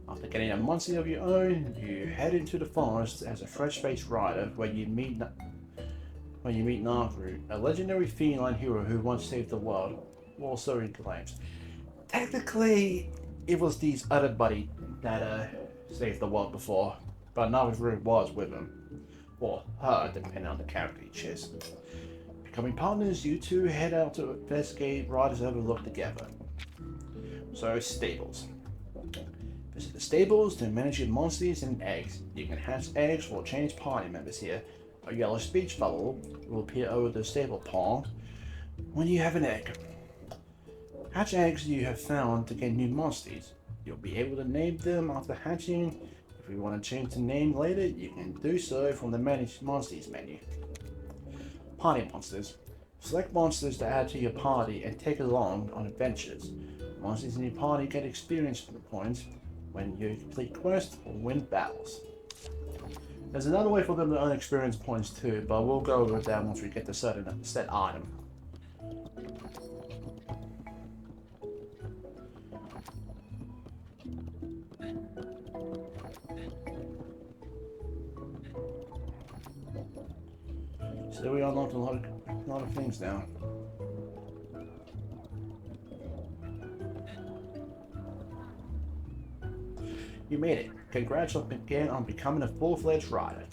After getting a monster of your own, you head into the forest as a fresh-faced rider where you meet Naviru, a legendary feline hero who once saved the world, also in claims. Technically, it was these other buddy that saved the world before, but Naviru was with him. or her, depending on the character you choose. Becoming partners, you two head out to investigate Ryder's overlook together. So, stables. Visit the stables to manage your monsters and eggs. You can hatch eggs or change party members here. A yellow speech bubble will appear over the stable pond when you have an egg. Hatch eggs you have found to get new monsters. You'll be able to name them after hatching. If you want to change the name later, you can do so from the Manage Monsters menu. Party monsters. Select monsters to add to your party and take along on adventures. Monsters in your party get experience points when you complete quests or win battles. There's another way for them to earn experience points too, but we'll go over that once we get to certain set item. So we unlocked a lot of things now. You made it. Congratulations again on becoming a full-fledged rider.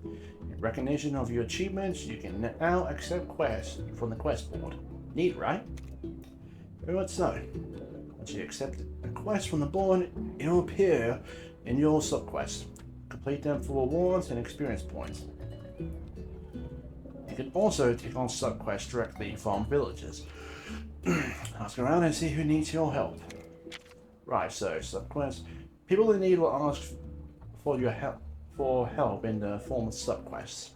In recognition of your achievements, you can now accept quests from the quest board. Neat, right? Very much so. Once you accept a quest from the board, it will appear in your subquest. Complete them for rewards and experience points. You can also take on subquests directly from villagers. Ask around and see who needs your help. Right, so subquests. People in need will ask for your help in the form of subquests.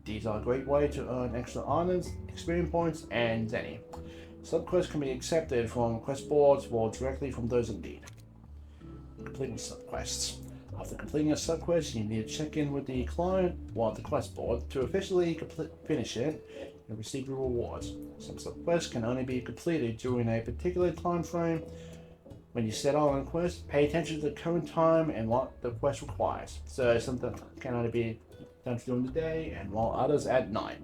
These are a great way to earn extra items, experience points, and zenny. Subquests can be accepted from quest boards or directly from those in need. Completing subquests. After completing a subquest, you need to check in with the client or the quest board to officially finish it and receive your rewards. Some subquests can only be completed during a particular time frame. When you set out on a quest, pay attention to the current time and what the quest requires. So something can only be done during the day, and while others at night.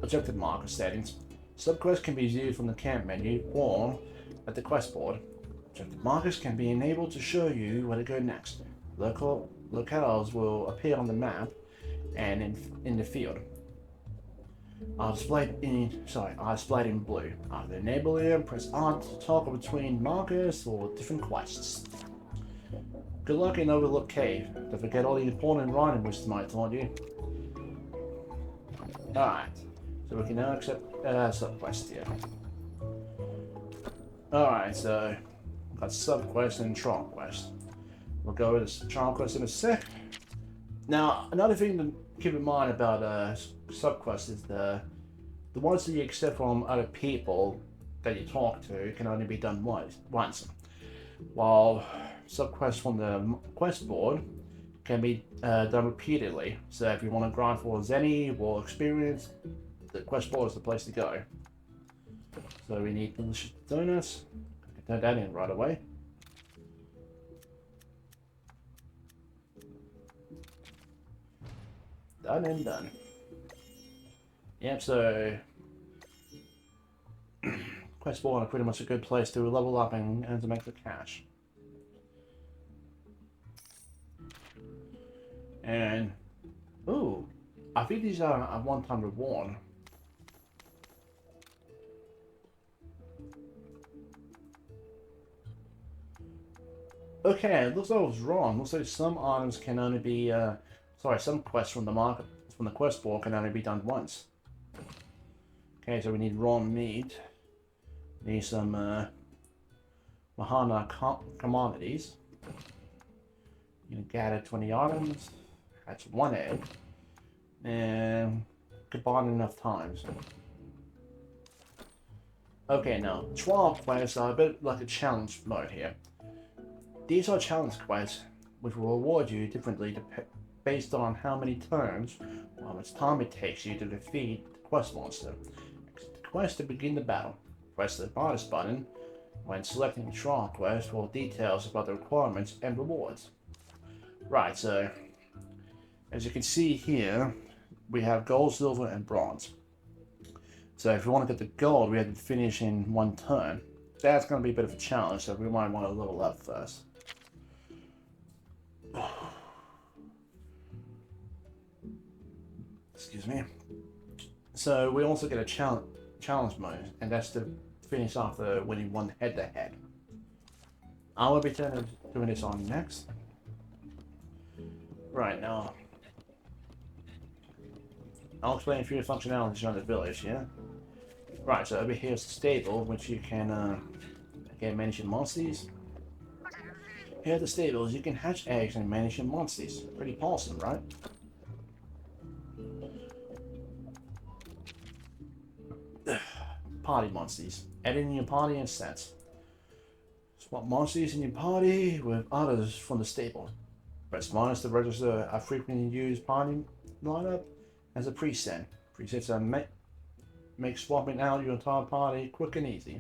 Objective marker settings. Subquests can be viewed from the camp menu or at the quest board. Objective markers can be enabled to show you where to go next. Locales will appear on the map and in the field. Are displayed in blue. After enabling them, press R to toggle between markers for different quests. Good luck in Overlook Cave. Don't forget all the important writing wisdom I taught you. Alright, so we can now accept subquests here. Alright, so we've got subquests and trial quests. We'll go over the trial quests in a sec. Now, another thing to keep in mind about subquests is the ones that you accept from other people that you talk to can only be done once. While subquests from the quest board can be done repeatedly. So if you want to grind for zenny or experience, the quest board is the place to go. So we need delicious donuts. I can turn that in right away. Done and done. Yep, so quest board are pretty much a good place to level up and to make the cash. And ooh, I think these are a one-time reward. Okay, it looks like I was wrong. Looks like some items can only be some quests from the quest board can only be done once. Okay, so we need raw meat. Need some Mahana commodities. You can gather 20 items. That's one egg. And combine enough times. Okay, now 12 quests are a bit like a challenge mode here. These are challenge quests which will reward you differently based on how many turns or how much time it takes you to defeat the quest monster. Exit the quest to begin the battle. Press the bonus button when selecting the trial quest for details about the requirements and rewards. Right, so as you can see here, we have gold, silver, and bronze. So if we want to get the gold, we have to finish in one turn. That's going to be a bit of a challenge, so we might want to level up first. Excuse me. So we also get a challenge mode, and that's to finish off the winning one head-to-head. I will be doing this on next. Right now, I'll explain a few functionalities on the village, yeah? Right, so over here is the stable, which you can, again, manage your monsters. Here at the stables, you can hatch eggs and manage your monsters. Pretty awesome, right? Party monsters. Add in your party and sets. Swap monsters in your party with others from the stable. Press minus to register a frequently used party lineup as a preset. Presets are make swapping out your entire party quick and easy.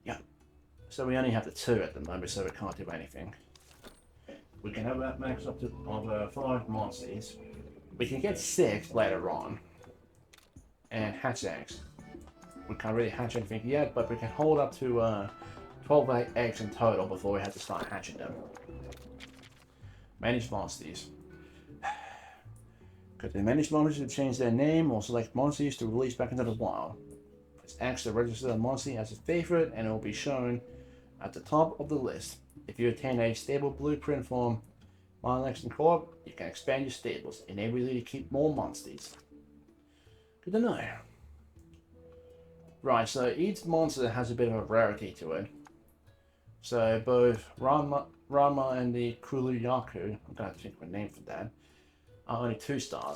Yeah. So we only have the 2 at the moment, so we can't do anything. We can have that max up to 5 monsters. We can get 6 later on. And hatch eggs. We can't really hatch anything yet, but we can hold up to 12 eggs in total before we have to start hatching them. Manage monsters. Could the managed monsters to change their name or select monsters to release back into the wild? Press X to register a monster as a favorite and it will be shown at the top of the list. If you attain a stable blueprint from Milex and Corp, you can expand your stables, enabling you to keep more monsters. Good to know. Right, so each monster has a bit of a rarity to it. So both Rama and the Kuluyaku, I'm gonna have to think of a name for that, are only 2-star.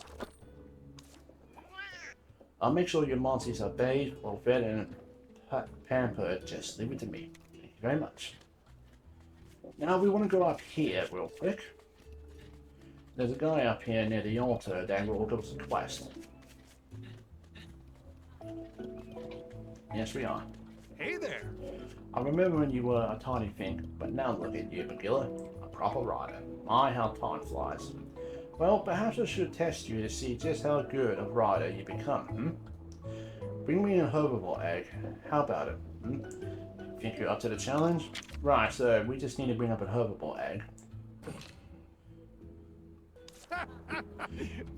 I'll make sure your monsters are bathed or fed and pampered. Just leave it to me. Thank you very much. Now we want to go up here real quick. There's a guy up here near the altar that will give us a quest. Yes, we are. Hey there. I remember when you were a tiny thing, but now look at you, Magilla, a proper rider. My, how time flies. Well, perhaps I should test you to see just how good a rider you become, Bring me a herbivore egg. How about it, Think you're up to the challenge? Right, so we just need to bring up a herbivore egg.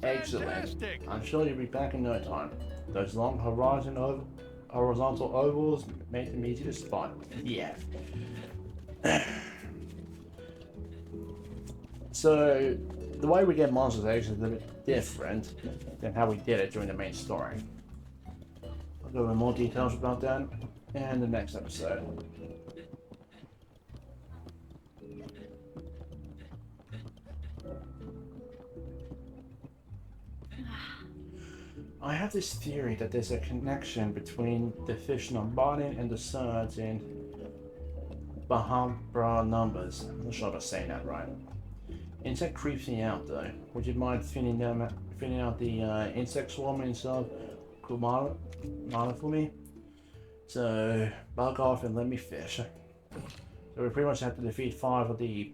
Excellent. I'm sure you'll be back in no time. Those long horizontal ovals make them easy to spot. Yeah. So, the way we get monsters eggs is a little bit different than how we did it during the main story. I'll go into more details about that in the next episode. I have this theory that there's a connection between the fish non-bonding and the surge in Bahambra numbers. I'm not sure if I'm saying that right. Insect creeps me out though. Would you mind thinning out the insect swarm inside Kumara for me? So bug off and let me fish. So we pretty much have to defeat 5 of the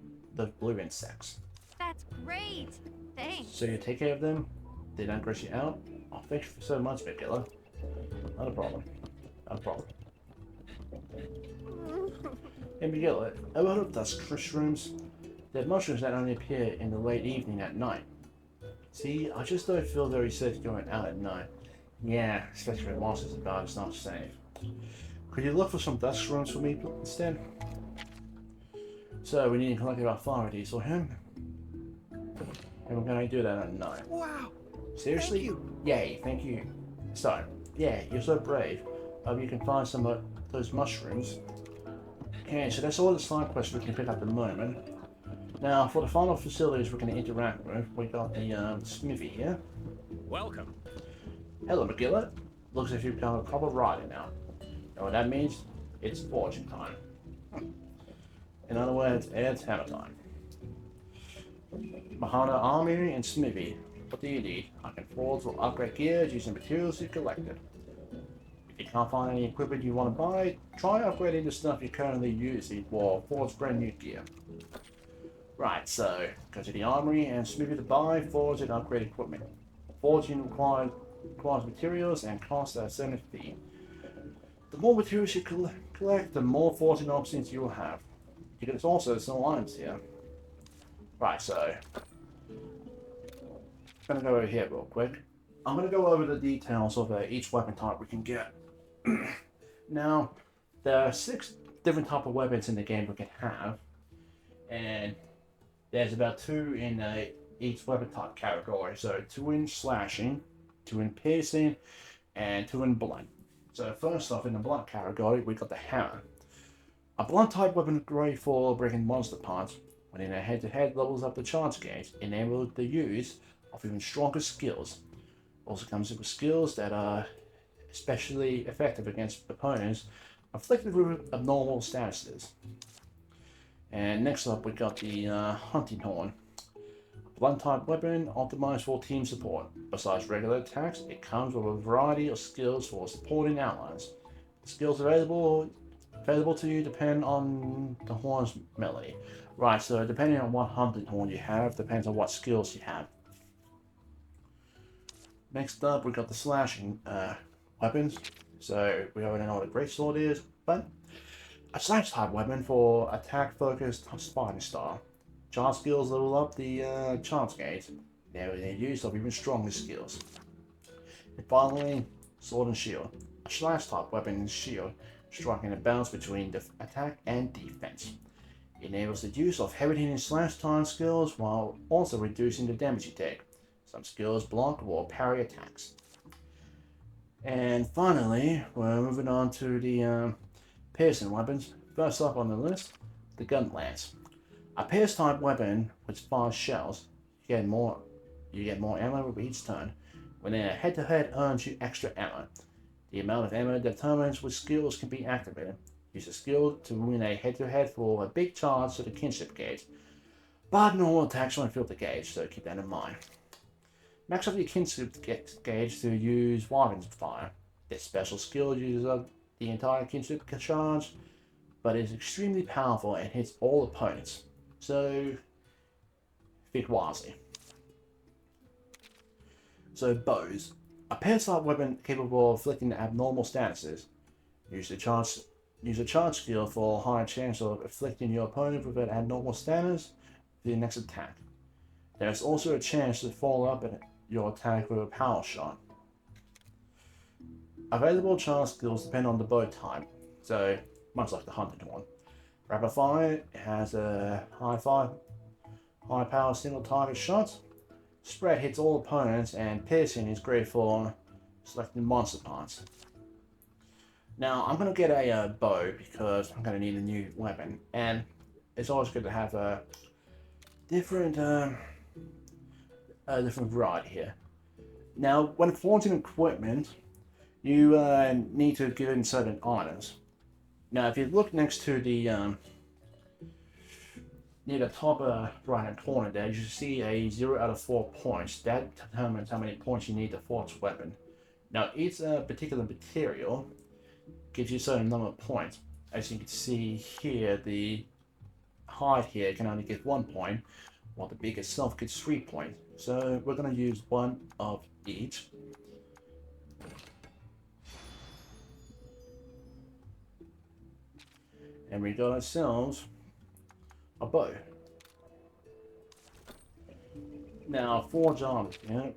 blue insects. That's great. Thanks. So you take care of them. They don't gross you out. Oh, thank you so much, Magilla. Not a problem. Not a problem. Hey, Magilla, have you heard of dusk mushrooms? They're mushrooms that only appear in the late evening at night. See, I just don't feel very safe going out at night. Yeah, especially when monsters are about, it's not safe. Could you look for some dusk shrooms for me instead? So, we need to collect about 5 of these for him. And we're going to do that at night. Wow. Seriously? Thank you. Yay, thank you. So, yeah, you're so brave. Hope you can find some of those mushrooms. Okay, so that's all the side quests we can pick up at the moment. Now, for the final facilities we're going to interact with, we got the smithy here. Welcome. Hello, Magilla. Looks as if you've become a proper rider now. You know what that means? It's forging time. In other words, it's hammer time. Mahana Armory and Smithy. What do you need? I can forge or upgrade gear using materials you collected. If you can't find any equipment you want to buy, try upgrading the stuff you're currently using or forge brand new gear. Right, so go to the armory and Smithy to buy, forge and upgrade equipment. Forging requires materials and costs a certain fee. The more materials you collect, the more forging options you will have. You can also sell items here. Right, so I'm gonna go over here real quick. I'm going to go over the details of each weapon type we can get. Now, there are 6 different type of weapons in the game we can have, and there's about 2 in each weapon type category. So 2 in slashing, 2 in piercing, and 2 in blunt. So first off, in the blunt category, we got the hammer. A blunt type weapon great for breaking monster parts. When in a head-to-head, levels up the charge gauge, enable the use of even stronger skills. Also comes with skills that are especially effective against opponents afflicted with abnormal statuses. And next up, we got the hunting horn. Blunt type weapon optimized for team support. Besides regular attacks, it comes with a variety of skills for supporting allies. The skills available to you depend on the horn's melee. Right, so depending on what hunting horn you have, depends on what skills you have. Next up, we got the slashing weapons. So we already know what a greatsword is, but a slash type weapon for attack focused fighting style. Charge skills level up the charge gauge. There is a use of even stronger skills. And finally, sword and shield. A slash type weapon and shield, striking a balance between attack and defense. It enables the use of heavy hitting slash time skills while also reducing the damage you take. Some skills block or parry attacks. And finally, we're moving on to the piercing weapons. First up on the list, the gun lance. A pierce type weapon which fires shells. You get more ammo with each turn. When in a head-to-head earns you extra ammo. The amount of ammo determines which skills can be activated. Use a skill to win a head-to-head for a big charge to the kinship gauge. But normal attacks won't fill the gauge, so keep that in mind. Max up your kinship gauge to use Wyvern's Fire. This special skill uses up the entire kinship charge, but is extremely powerful and hits all opponents. So, think wisely. So, bows. A pierce-type weapon capable of inflicting abnormal statuses. Use a charge skill for a higher chance of afflicting your opponent with an abnormal status for your next attack. There is also a chance to follow up your attack with a power shot. Available charge skills depend on the bow type, so much like the hunting horn. Rapid fire has a high power single target shot. Spread hits all opponents, and piercing is great for selecting monster parts. Now I'm gonna get a bow because I'm gonna need a new weapon, and it's always good to have a different variety here. Now, when forging equipment, you need to give in certain items. Now, if you look next to the near the top right hand corner there, you see a 0 out of 4 points. That determines how many points you need to forge a weapon. Now, each particular material gives you a certain number of points. As you can see here, the hide here can only get 1 point, while the beak itself gets 3 points. So we're going to use 1 of each. And we got ourselves a bow. Now, forge armor. Yeah.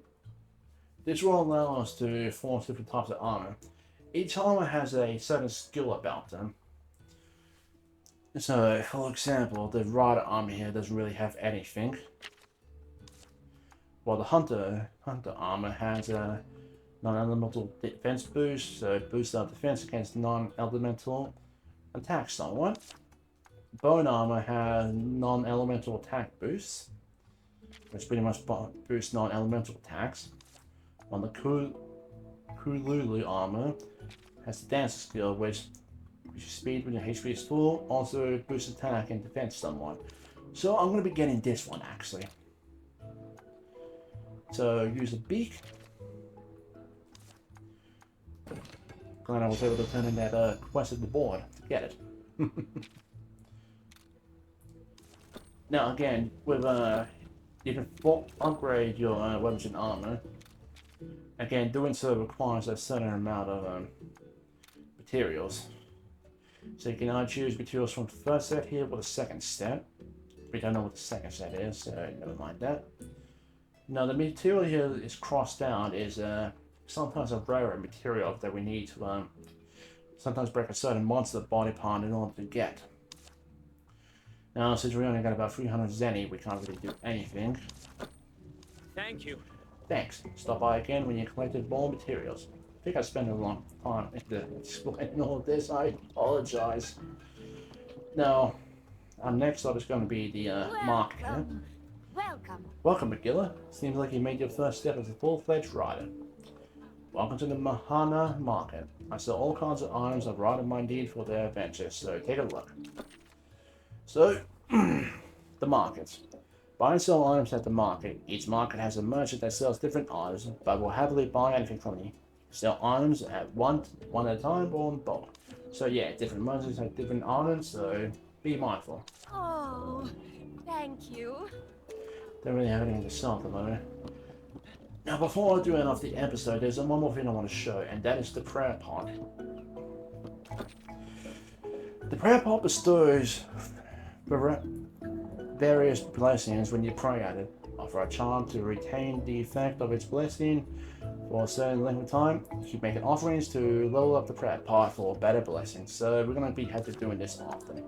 This will allow us to forge different types of armor. Each armor has a certain skill about them. So, for example, the rider armor here doesn't really have anything. While the hunter armor has a non-elemental defense boost, so it boosts our defense against non-elemental attacks somewhat. Bone armor has non-elemental attack boosts, which pretty much boosts non-elemental attacks. While the Kululu armor has the dancer skill, which increases speed when your HP is full, also boosts attack and defense somewhat. So I'm going to be getting this one actually. So use a beak. Glad I was able to turn in that quest at the board to get it. Now again, with you can upgrade your weapons and armor. Again, doing so requires a certain amount of materials. So you can either choose materials from the first set here or the second set. We don't know what the second set is, so never mind that. Now the material here is crossed down is sometimes a rarer material that we need to sometimes break a certain monster body part in order to get. Now since we only got about 300 zenny, we can't really do anything. Thank you. Thanks. Stop by again when you collected more materials. I think I spent a long time explaining all of this. I apologize. Now, next up is going to be the market. Welcome. Welcome, Magilla. Seems like you made your first step as a full-fledged rider. Welcome to the Mahana Market. I sell all kinds of items a rider might need for their adventures, so take a look. So, the markets. Buy and sell items at the market. Each market has a merchant that sells different items, but will happily buy anything from you. Sell items at one at a time or in bulk. So yeah, different merchants have different items, so be mindful. Oh, thank you. Don't really have anything to sell at the moment. Now before I do end off the episode, there's one more thing I want to show, and that is the prayer pot. The prayer pot bestows various blessings when you pray at it. Offer a charm to retain the effect of its blessing for a certain length of time. Keep making offerings to level up the prayer pot for better blessings. So we're going to have to doing this often.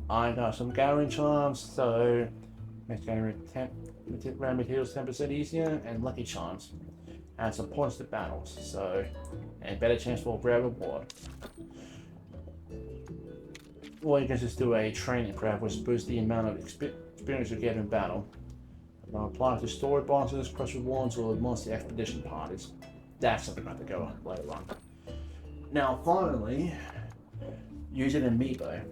I got some gathering charms, so makes gathering random materials 10% easier, and lucky charms. Add some points to battles, so and better chance for a rare reward. Or you can just do a training craft which boosts the amount of experience you get in battle. Now apply to story bosses, crush rewards, or monster expedition parties. That's something I have to go later on. Now finally, use an amiibo.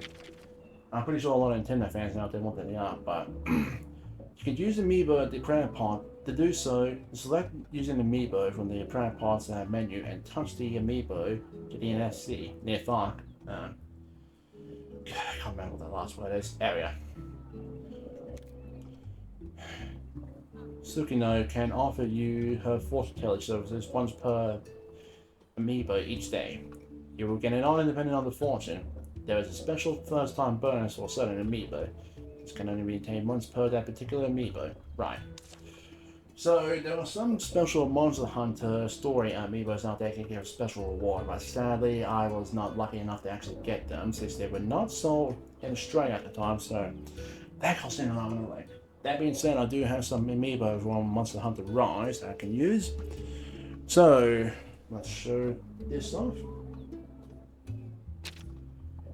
I'm pretty sure a lot of Nintendo fans out there want that they are, but you can use amiibo at the prayer pot. To do so, select using amiibo from the prayer pot's menu and touch the amiibo to the NSC near Fark. I can't remember what the last word is. Area. Sukino can offer you her fortune telling services once per amiibo each day. You will get an item depending on the fortune. There is a special first time bonus for certain amiibo. This can only be attained once per that particular amiibo. Right. So there are some special Monster Hunter story amiibos out there that can give a special reward, but sadly I was not lucky enough to actually get them since they were not sold in Australia at the time, so that cost an arm and a leg. That being said, I do have some amiibo from Monster Hunter Rise that I can use. So let's show this off.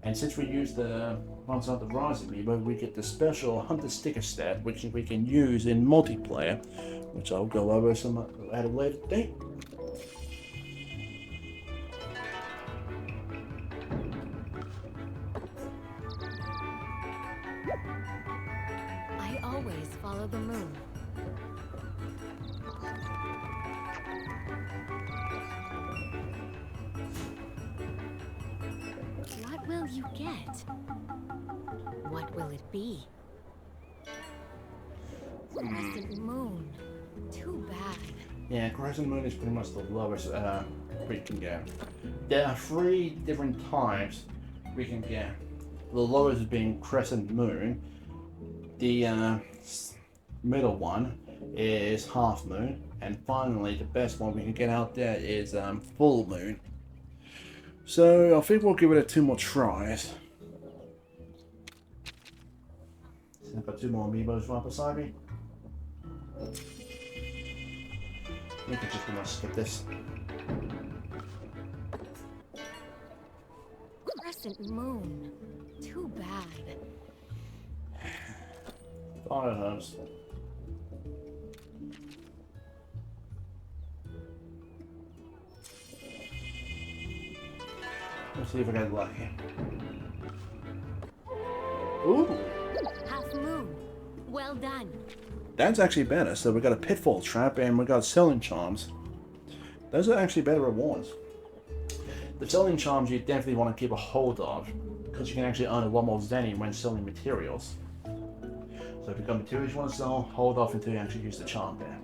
And since we use the Monster Hunter Rise amiibo, we get the special Hunter Sticker set, which we can use in multiplayer, which I'll go over some at a later date. I always follow the moon. What will you get? What will it be? Crescent moon. Too bad. Yeah, Crescent Moon is pretty much the lowest we can get. There are 3 different types we can get. The lowest being Crescent Moon. The middle one is Half Moon. And finally, the best one we can get out there is Full Moon. So I think we'll give it 2 more tries. I've got 2 more amiibos right beside me. We can just gonna skip this. Crescent moon. Too bad. Fire hose. Let's see if I get lucky. Ooh! Half moon. Well done. That's actually better. So we got a pitfall trap and we got selling charms. Those are actually better rewards. The selling charms you definitely want to keep a hold of because you can actually earn a lot more zenny when selling materials. So if you've got materials you want to sell, hold off until you actually use the charm there.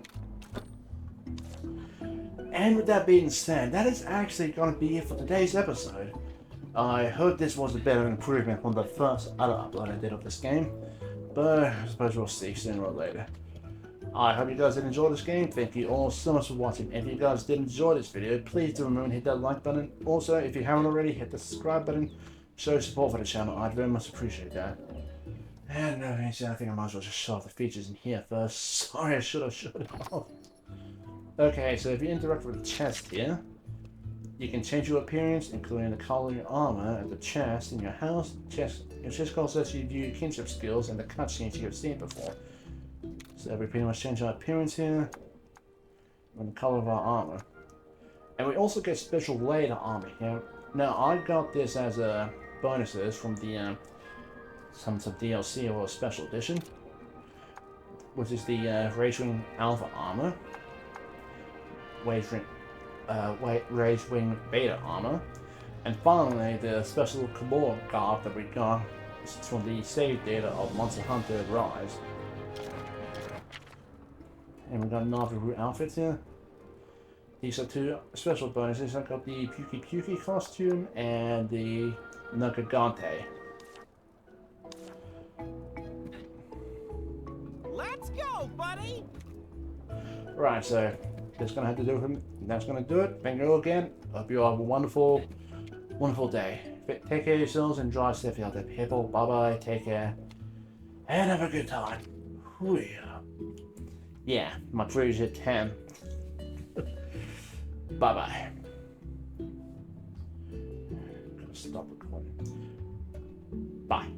And with that being said, that is actually going to be it for today's episode. I hope this was a better improvement from the first other upload I did of this game, but I suppose we'll see sooner or later. I hope you guys did enjoy this game. Thank you all so much for watching. If you guys did enjoy this video, please do remember to hit that like button. Also, if you haven't already, hit the subscribe button. Show support for the channel. I'd very much appreciate that. And I think I might as well just show off the features in here first. Sorry, I should have showed it off. Okay, so if you interact with the chest here, you can change your appearance, including the color of your armor and the chest in your house. Your chest color lets you view kinship skills and the cutscenes you have seen before. So we pretty much change our appearance here and the color of our armor. And we also get special layer armor here. Now I got this as bonuses from the some DLC or a special edition, which is the Razewing Alpha armor, Razewing Beta armor, and finally the special Cabal garb that we got is from the save data of Monster Hunter Rise. And we got another root outfits here. These are two special bonuses. I got the Puki costume and the Nagagante. Let's go, buddy! Right, so that's gonna have to do it. That's gonna do it. Thank you all again. Hope you all have a wonderful day. Take care of yourselves and drive safely out there, people. Bye bye. Take care and have a good time. Yeah, my cruise at 10. Bye bye. Gotta stop recording. Bye.